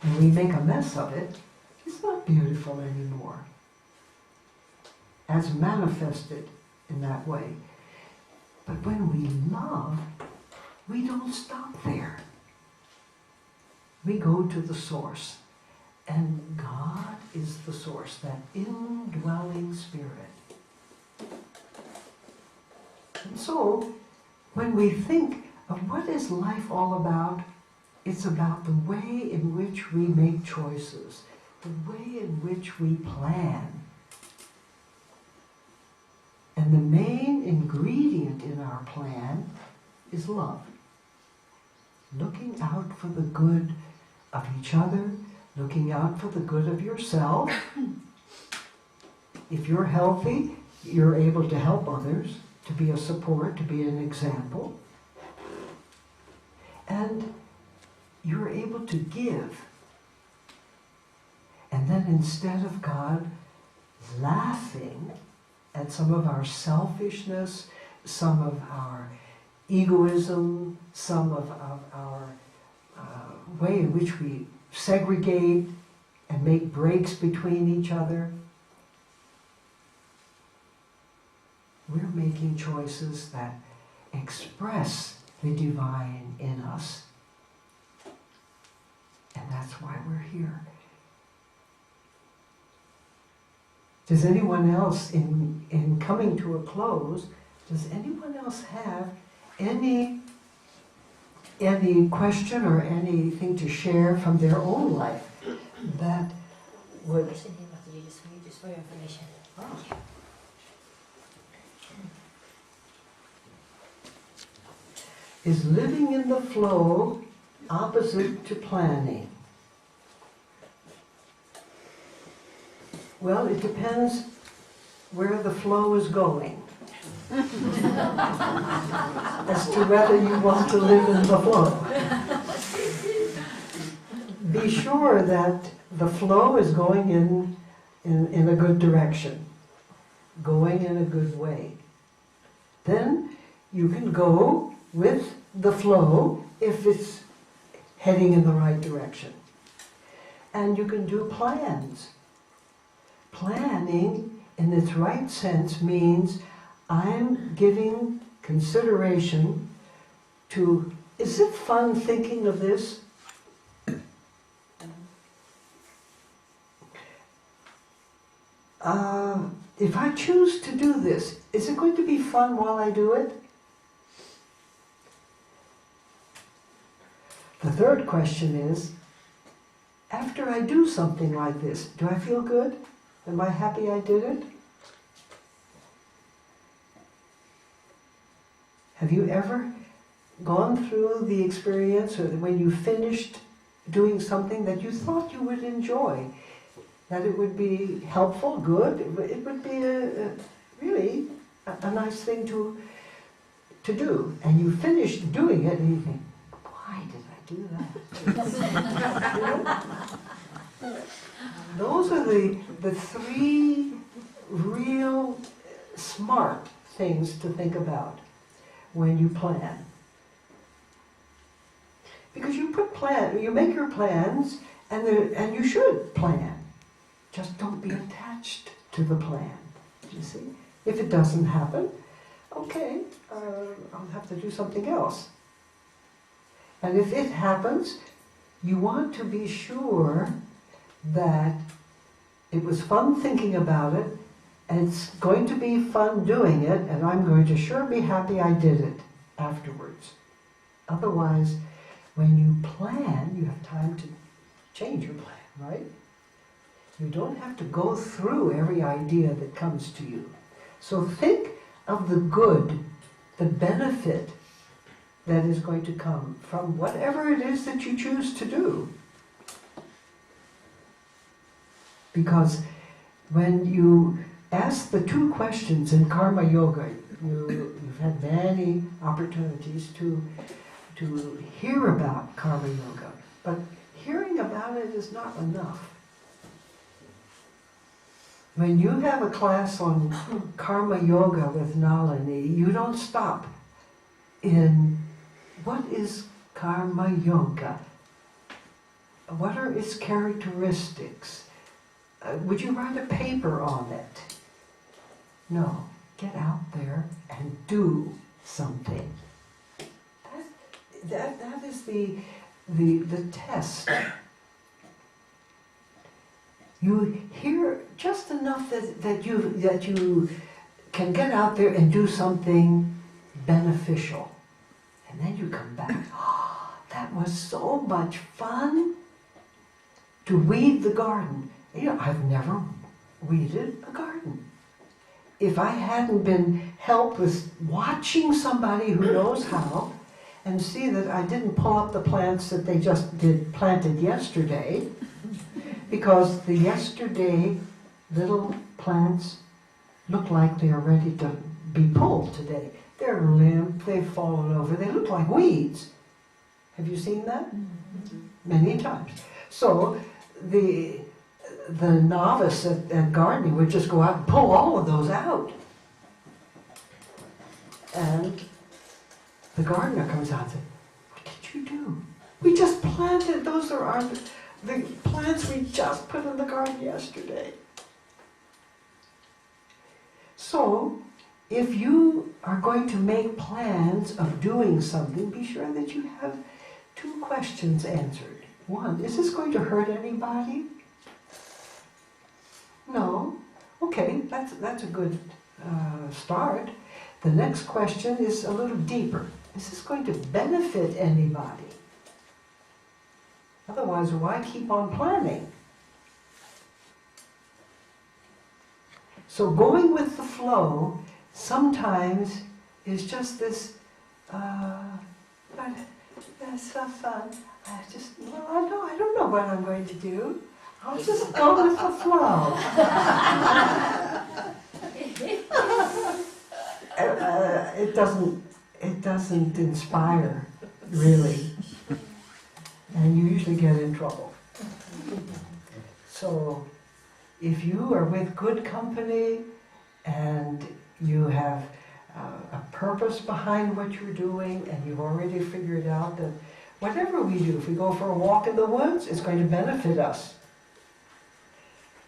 and we make a mess of it, it's not beautiful anymore, as manifested in that way. But when we love, we don't stop there. We go to the source, and God is the source, that indwelling spirit. And so, when we think of what is life all about, it's about the way in which we make choices, the way in which we plan. And the main ingredient in our plan is love. Looking out for the good of each other, looking out for the good of yourself. If you're healthy, you're able to help others, to be a support, to be an example. And you're able to give. And then instead of God laughing at some of our selfishness, some of our egoism, some of our way in which we segregate and make breaks between each other, we're making choices that express the divine in us. And that's why we're here. Does anyone else, in coming to a close, does anyone else have any question or anything to share from their own life that would... Just for your information. Oh. Is living in the flow opposite to planning? Well, it depends where the flow is going as to whether you want to live in the flow. Be sure that the flow is going in a good direction, going in a good way. Then you can go with the flow if it's heading in the right direction. And you can do plans. Planning, in its right sense, means I'm giving consideration to, is it fun thinking of this? If I choose to do this, is it going to be fun while I do it? The third question is, after I do something like this, do I feel good? Am I happy I did it? Have you ever gone through the experience, or when you finished doing something that you thought you would enjoy, that it would be helpful, good, it would be really a nice thing to do, and you finished doing it and you think, why did I do that? You know? Those are the three real smart things to think about when you plan. Because you make your plans, and you should plan. Just don't be attached to the plan, you see? If it doesn't happen, okay, I'll have to do something else. And if it happens, you want to be sure that it was fun thinking about it, and it's going to be fun doing it, and I'm going to sure be happy I did it afterwards. Otherwise, when you plan, you have time to change your plan, right? You don't have to go through every idea that comes to you. So think of the good, the benefit that is going to come from whatever it is that you choose to do. Because when you ask the two questions in Karma Yoga, you've had many opportunities to hear about Karma Yoga, but hearing about it is not enough. When you have a class on Karma Yoga with Nalanie, you don't stop in what is Karma Yoga? What are its characteristics? Would you write a paper on it? No, get out there and do something. That is the test. You hear just enough that you can get out there and do something beneficial. And then you come back, oh, that was so much fun to weed the garden. You know, I've never weeded a garden. If I hadn't been helped with watching somebody who knows how, and see that I didn't pull up the plants that they just planted yesterday, because the yesterday little plants look like they are ready to be pulled today. They're limp, they've fallen over, they look like weeds. Have you seen that? Many times. So the novice at gardening would just go out and pull all of those out. And the gardener comes out and says, what did you do? We just planted, those are the plants we just put in the garden yesterday. So, if you are going to make plans of doing something, be sure that you have two questions answered. One, is this going to hurt anybody? No. Okay, that's a good start. The next question is a little deeper. Is this going to benefit anybody? Otherwise, why keep on planning? So going with the flow sometimes is just this, that's so fun. I don't know what I'm going to do. I'll just go with the flow. It doesn't inspire, really. And you usually get in trouble. So, if you are with good company and you have a purpose behind what you're doing and you've already figured out that whatever we do, if we go for a walk in the woods, it's going to benefit us.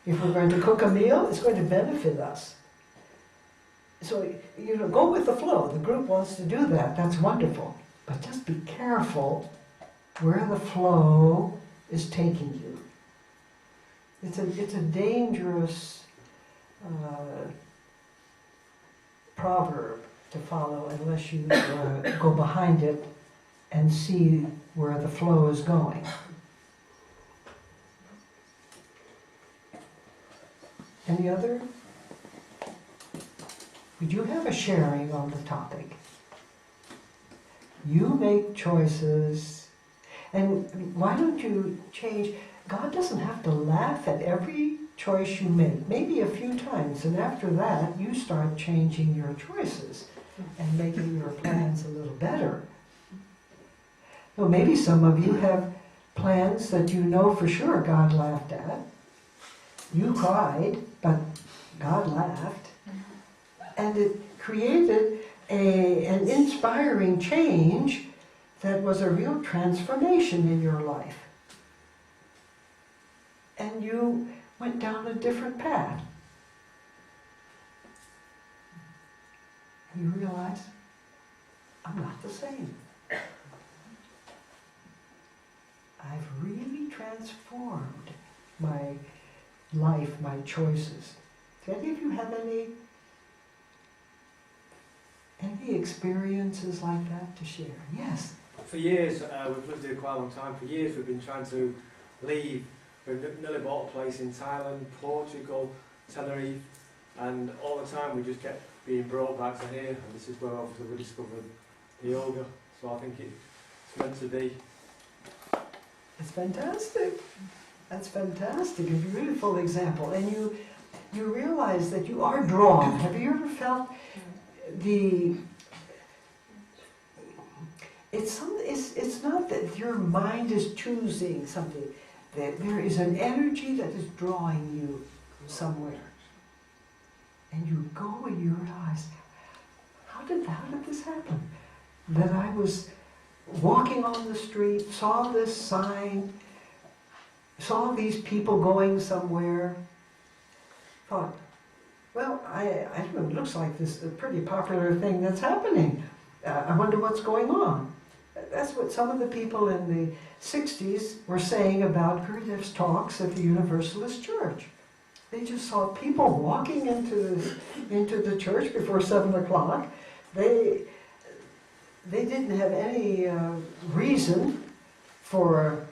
If we're going to cook a meal, it's going to benefit us. So, go with the flow. The group wants to do that. That's wonderful. But just be careful where the flow is taking you. It's a dangerous proverb to follow unless you go behind it and see where the flow is going. Any other? We do have a sharing on the topic. You make choices, and why don't you change? God doesn't have to laugh at every choice you make, maybe a few times, and after that you start changing your choices and making your plans a little better. Well, maybe some of you have plans that you know for sure God laughed at. You cried, but God laughed. And it created an inspiring change that was a real transformation in your life. And you went down a different path. you realize, I'm not the same. I've really transformed my life, my choices. Do any of you have any experiences like that to share? Yes. For years, we've lived here quite a long time, for years we've been trying to leave. We've nearly bought a place in Thailand, Portugal, Tenerife, and all the time we just kept being brought back to here, and this is where obviously we discovered the yoga, so I think it's meant to be. It's fantastic. That's fantastic, a beautiful example. And you realize that you are drawn. Have you ever felt it's not that your mind is choosing something, that there is an energy that is drawing you somewhere. And you go and you realize, how did this happen? That I was walking on the street, saw this sign, saw these people going somewhere, thought, well, I don't know, it looks like this is a pretty popular thing that's happening. I wonder what's going on. That's what some of the people in the 60s were saying about Gurudev's talks at the Universalist Church. They just saw people walking into the church before 7 o'clock. They didn't have any reason for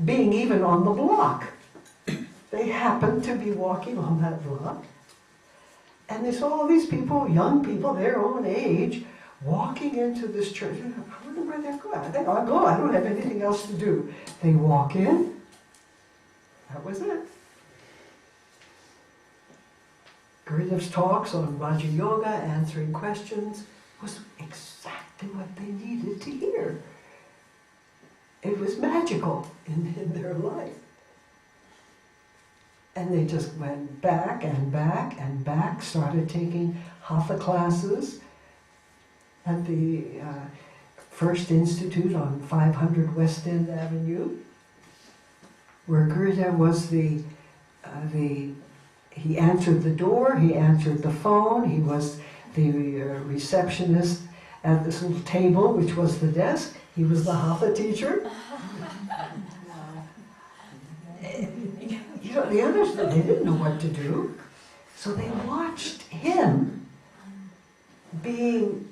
being even on the block. They happened to be walking on that block. And they saw all these people, young people, their own age, walking into this church. I wonder where they're going. I think I'll go. I don't have anything else to do. They walk in. That was it. Gurudev's talks on Raja Yoga, answering questions, was exactly what they needed to hear. It was magical in their life. And they just went back and back and back, started taking hatha classes at the First Institute on 500 West End Avenue, where Gurudev was he answered the door, he answered the phone, he was the receptionist at this little table, which was the desk. He was the hatha teacher. You know, the others, they didn't know what to do. So they watched him being,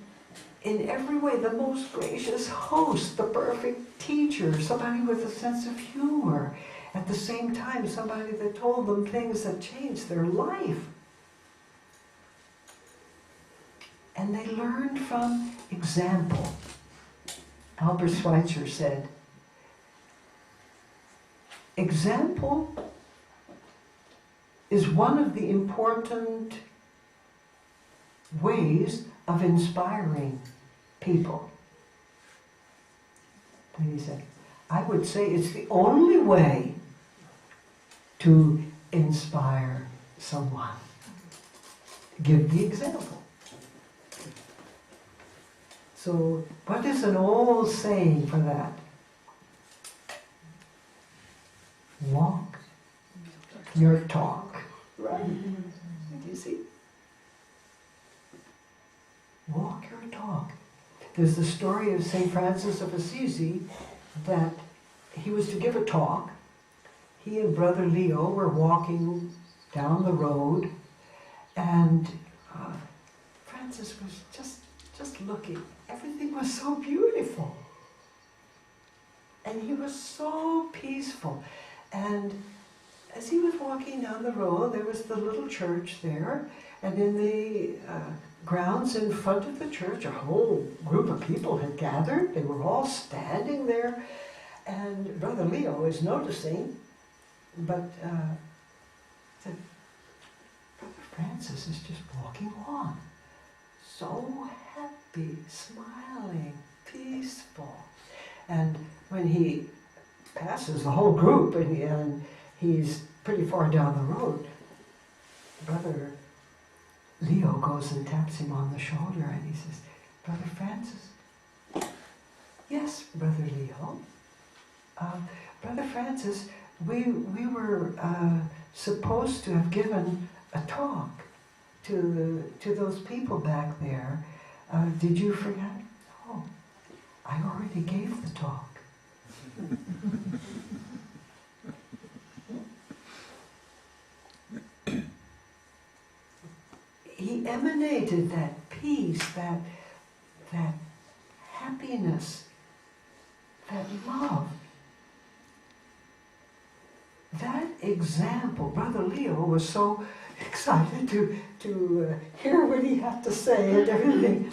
in every way, the most gracious host, the perfect teacher, somebody with a sense of humor. At the same time, somebody that told them things that changed their life. And they learned from example. Albert Schweitzer said, example is one of the important ways of inspiring people. What do you say? I would say it's the only way to inspire someone. Give the example. So, what is an old saying for that? Walk your talk. Right? Do you see? Walk your talk. There's the story of St. Francis of Assisi that he was to give a talk. He and Brother Leo were walking down the road, and Francis was just looking. Everything was so beautiful. And he was so peaceful. And as he was walking down the road, there was the little church there, and in the grounds in front of the church, a whole group of people had gathered. They were all standing there, and Brother Leo is noticing, but said, Brother Francis is just walking along, so happy, smiling, peaceful. And when he passes the whole group, and he's pretty far down the road, Brother Leo goes and taps him on the shoulder, and he says, Brother Francis. Yes, Brother Leo. Brother Francis, we were supposed to have given a talk to those people back there, Did you forget? Oh, I already gave the talk. He emanated that peace, that happiness, that love. That example, Brother Leo was so excited to hear what he had to say and everything.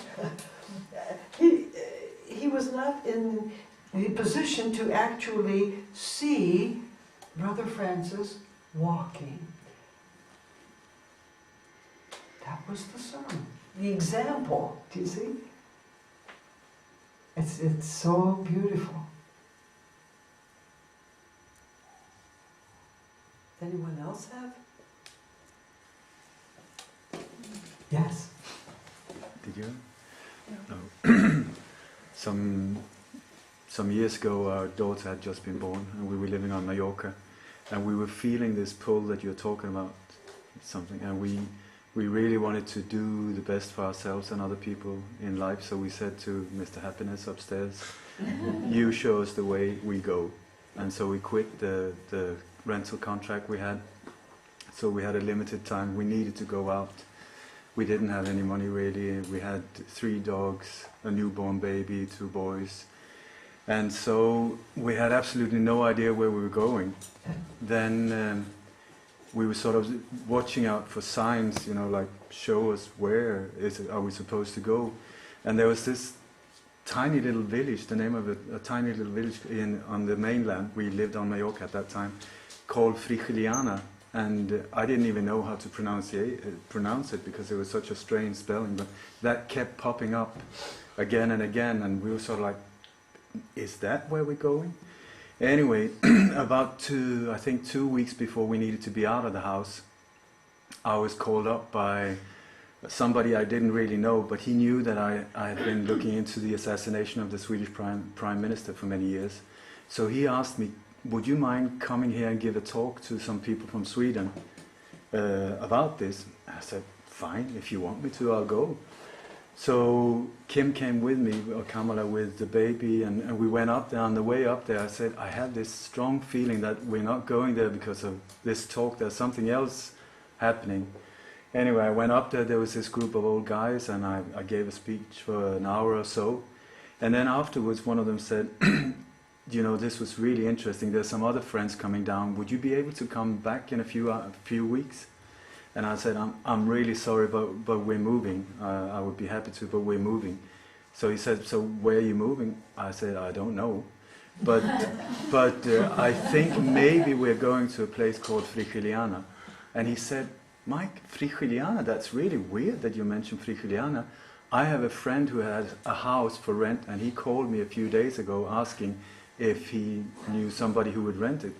He was not in the position to actually see Brother Francis walking. That was the sermon, the example, do you see? It's so beautiful. Does anyone else have? Yes. Did you? No. Some years ago, our daughter had just been born, and we were living on Mallorca, and we were feeling this pull that you're talking about, something, and we really wanted to do the best for ourselves and other people in life. So we said to Mr. Happiness upstairs, "You show us the way, we go." And so we quit the rental contract we had. So we had a limited time. We needed to go out. We didn't have any money really. We had 3 dogs, a newborn baby, 2 boys. And so we had absolutely no idea where we were going. Then we were sort of watching out for signs, like show us where are we supposed to go. And there was this tiny little village, the name of it, a tiny little village on the mainland. We lived on Mallorca at that time, called Frigiliana. And I didn't even know how to pronounce it because it was such a strange spelling, but that kept popping up again and again, and we were sort of like, is that where we're going? Anyway, about 2 weeks before we needed to be out of the house, I was called up by somebody I didn't really know, but he knew that I had been looking into the assassination of the Swedish Prime Minister for many years. So he asked me, would you mind coming here and give a talk to some people from Sweden about this? I said, fine, if you want me to, I'll go. So Kim came with me, or Kamala, with the baby, and we went up there. On the way up there, I said, I have this strong feeling that we're not going there because of this talk, there's something else happening. Anyway, I went up there was this group of old guys, and I gave a speech for an hour or so. And then afterwards, one of them said, this was really interesting. There's some other friends coming down. Would you be able to come back in a few weeks? And I said, I'm really sorry, but we're moving. I would be happy to, but we're moving. So he said, so where are you moving? I said, I don't know. But I think maybe we're going to a place called Frigiliana. And he said, Mike, Frigiliana, that's really weird that you mentioned Frigiliana. I have a friend who has a house for rent, and he called me a few days ago asking if he knew somebody who would rent it.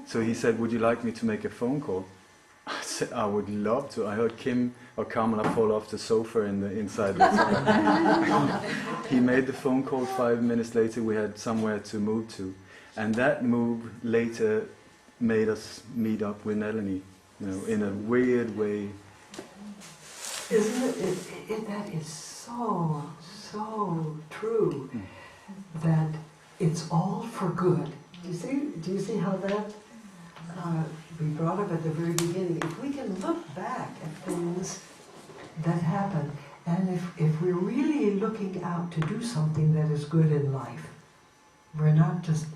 So he said, would you like me to make a phone call? I said, I would love to. I heard Kim or Kamala fall off the sofa inside the He made the phone call. 5 minutes later, we had somewhere to move to. And that move later made us meet up with Nalanie, in a weird way. Isn't it? That is so true. That it's all for good. Do you see how that we brought up at the very beginning? If we can look back at things that happen, and if we're really looking out to do something that is good in life, we're not just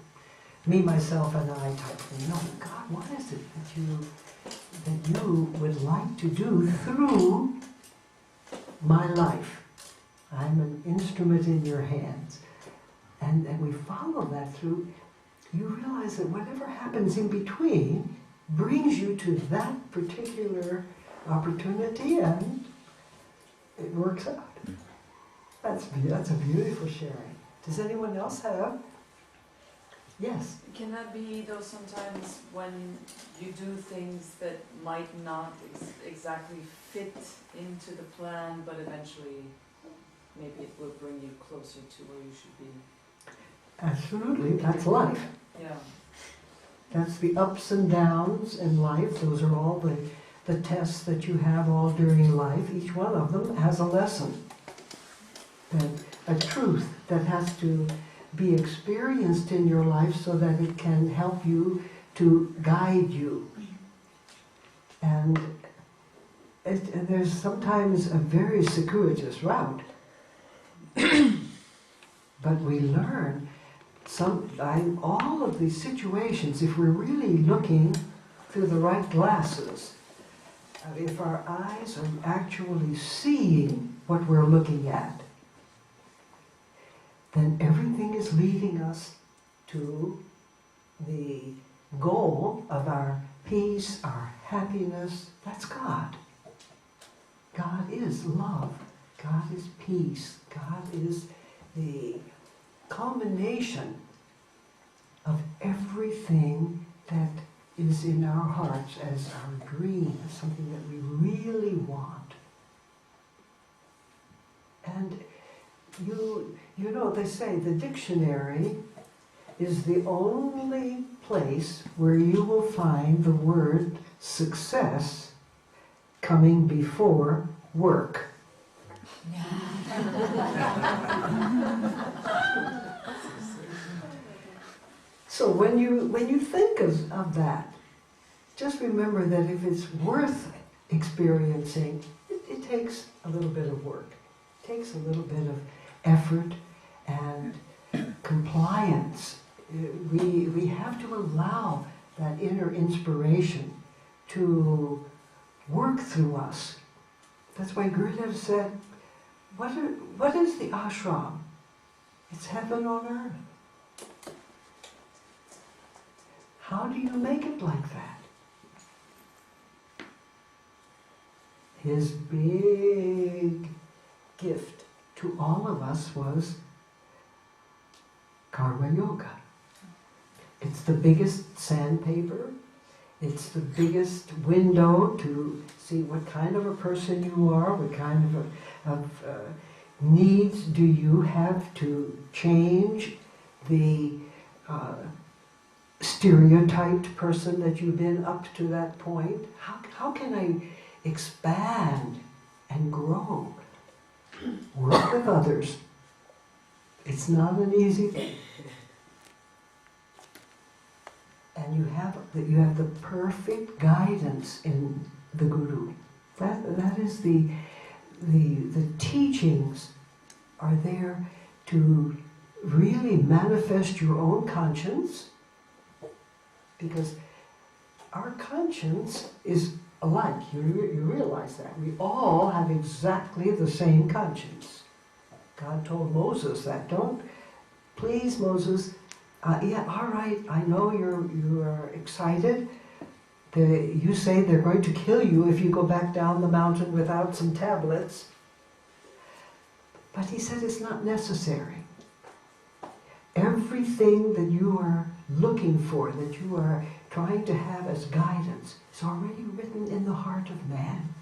me, myself, and I type thing. No, God, what is it that you would like to do through my life? I'm an instrument in your hands. And we follow that through, you realize that whatever happens in between brings you to that particular opportunity, and it works out. That's a beautiful sharing. Does anyone else have? Yes? Can that be, though, sometimes when you do things that might not exactly fit into the plan, but eventually maybe it will bring you closer to where you should be? Absolutely, that's life. Yeah. That's the ups and downs in life. Those are all the tests that you have all during life. Each one of them has a lesson. a truth that has to be experienced in your life so that it can help you to guide you. And there's sometimes a very circuitous route, but we learn all of these situations, if we're really looking through the right glasses, if our eyes are actually seeing what we're looking at, then everything is leading us to the goal of our peace, our happiness. That's God. God is love. God is peace. God is the culmination of everything that is in our hearts as our dream, as something that we really want. And you know, they say the dictionary is the only place where you will find the word success coming before work. So when you think of that, just remember that if it's worth experiencing, it takes a little bit of work. It takes a little bit of effort and compliance. We have to allow that inner inspiration to work through us. That's why Gurudev said, what is the ashram? It's heaven on earth. How do you make it like that? His big gift to all of us was karma yoga. It's the biggest sandpaper. It's the biggest window to see what kind of a person you are, what kind of needs do you have to change the stereotyped person that you've been up to that point. How can I expand and grow? Work with others. It's not an easy thing. And you have the perfect guidance in the Guru. That is the teachings are there to really manifest your own conscience, because our conscience is alike. You realize that. We all have exactly the same conscience. God told Moses that. Please, Moses, yeah, all right, I know you are excited. You say they're going to kill you if you go back down the mountain without some tablets. But he said it's not necessary. Everything that you are looking for, that you are trying to have as guidance, is already written in the heart of man.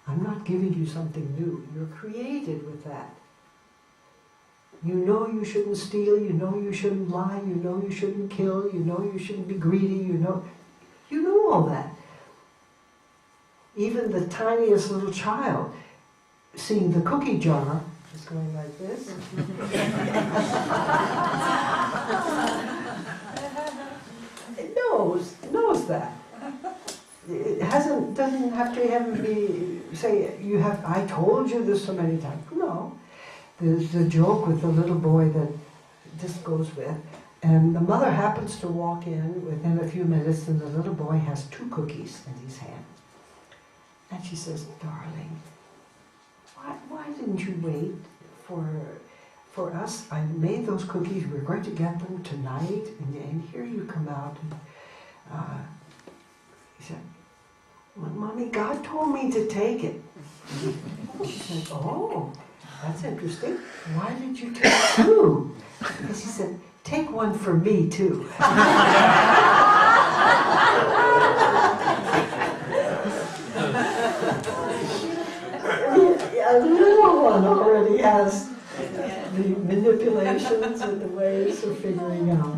I'm not giving you something new. You're created with that. You know you shouldn't steal, you know you shouldn't lie, you know you shouldn't kill, you know you shouldn't be greedy, you know all that. Even the tiniest little child, seeing the cookie jar, is going like this. It knows that. It doesn't have to be, say, I told you this so many times. No. There's a joke with the little boy that this goes with, and the mother happens to walk in within a few minutes, and the little boy has 2 cookies in his hand. And she says, "Darling, why didn't you wait for us? I made those cookies, we're going to get them tonight, and here you come out." And he said, "Mommy, God told me to take it." She said, "Oh, that's interesting. Why did you take 2? Because he said, "Take 1 for me, too." A little one already has the manipulations and the ways of figuring out.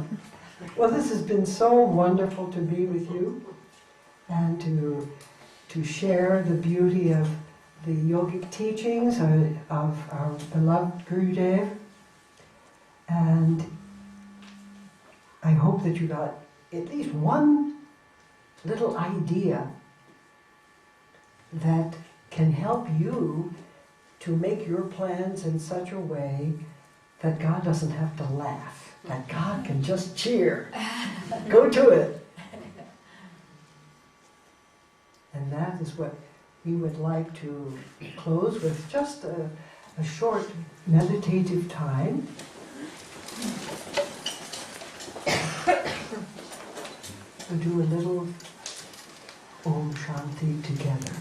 Well, this has been so wonderful to be with you and to share the beauty of the yogic teachings of our beloved Gurudev, and I hope that you got at least one little idea that can help you to make your plans in such a way that God doesn't have to laugh, that God can just cheer. Go to it. And that is what we would like to close with, just a short meditative time. We'll do a little Om Shanti together.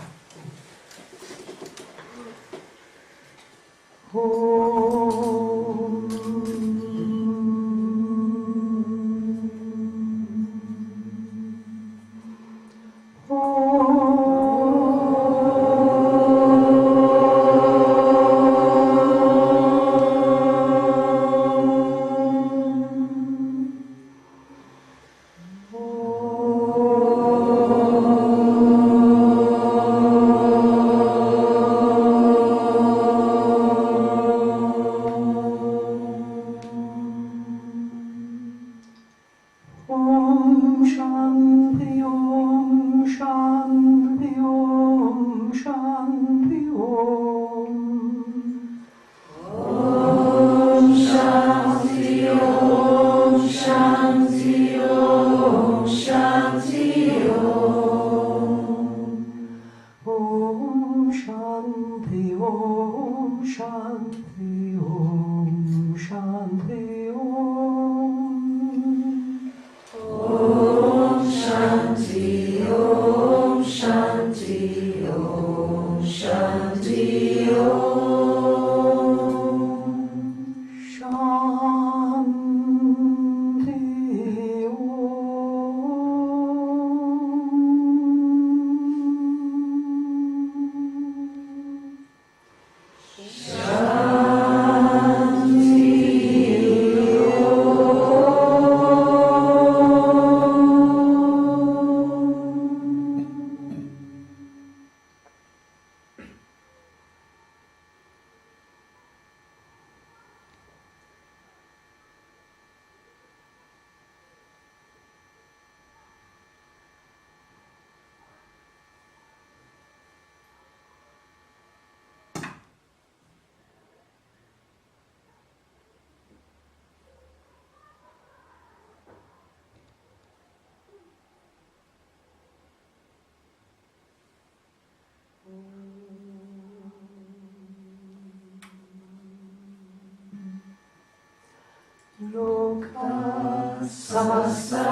Loka samasta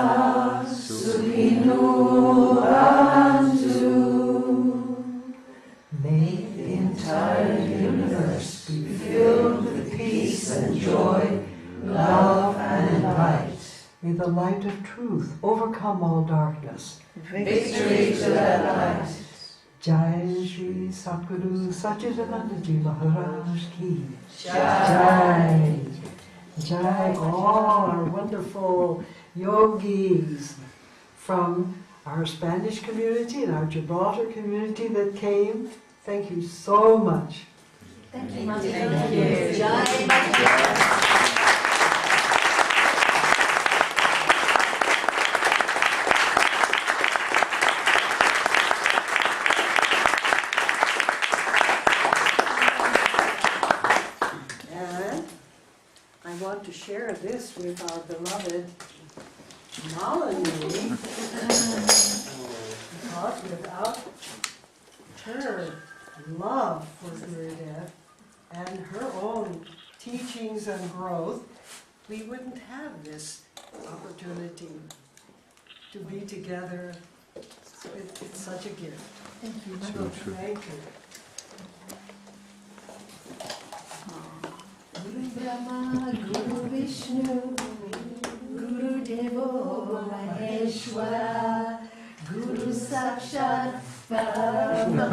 sukhino bhavantu. May the entire universe be filled with peace and joy, love and light. May the light of truth overcome all darkness. Victory to that light. Jai Shri Satguru Satchidanandaji Maharaj Ki Jai. Jai, all our wonderful yogis from our Spanish community and our Gibraltar community that came. Thank you so much. Thank you, Mother. Thank you. Jai. To share this with our beloved Nalanie, because without her love for Gurudev and her own teachings and growth, we wouldn't have this opportunity to be together. So it's such a gift. Thank you. So thank you. Guru Brahma, Guru Vishnu, Guru Devo Maheshwara, Guru Sakshat Parabrahma.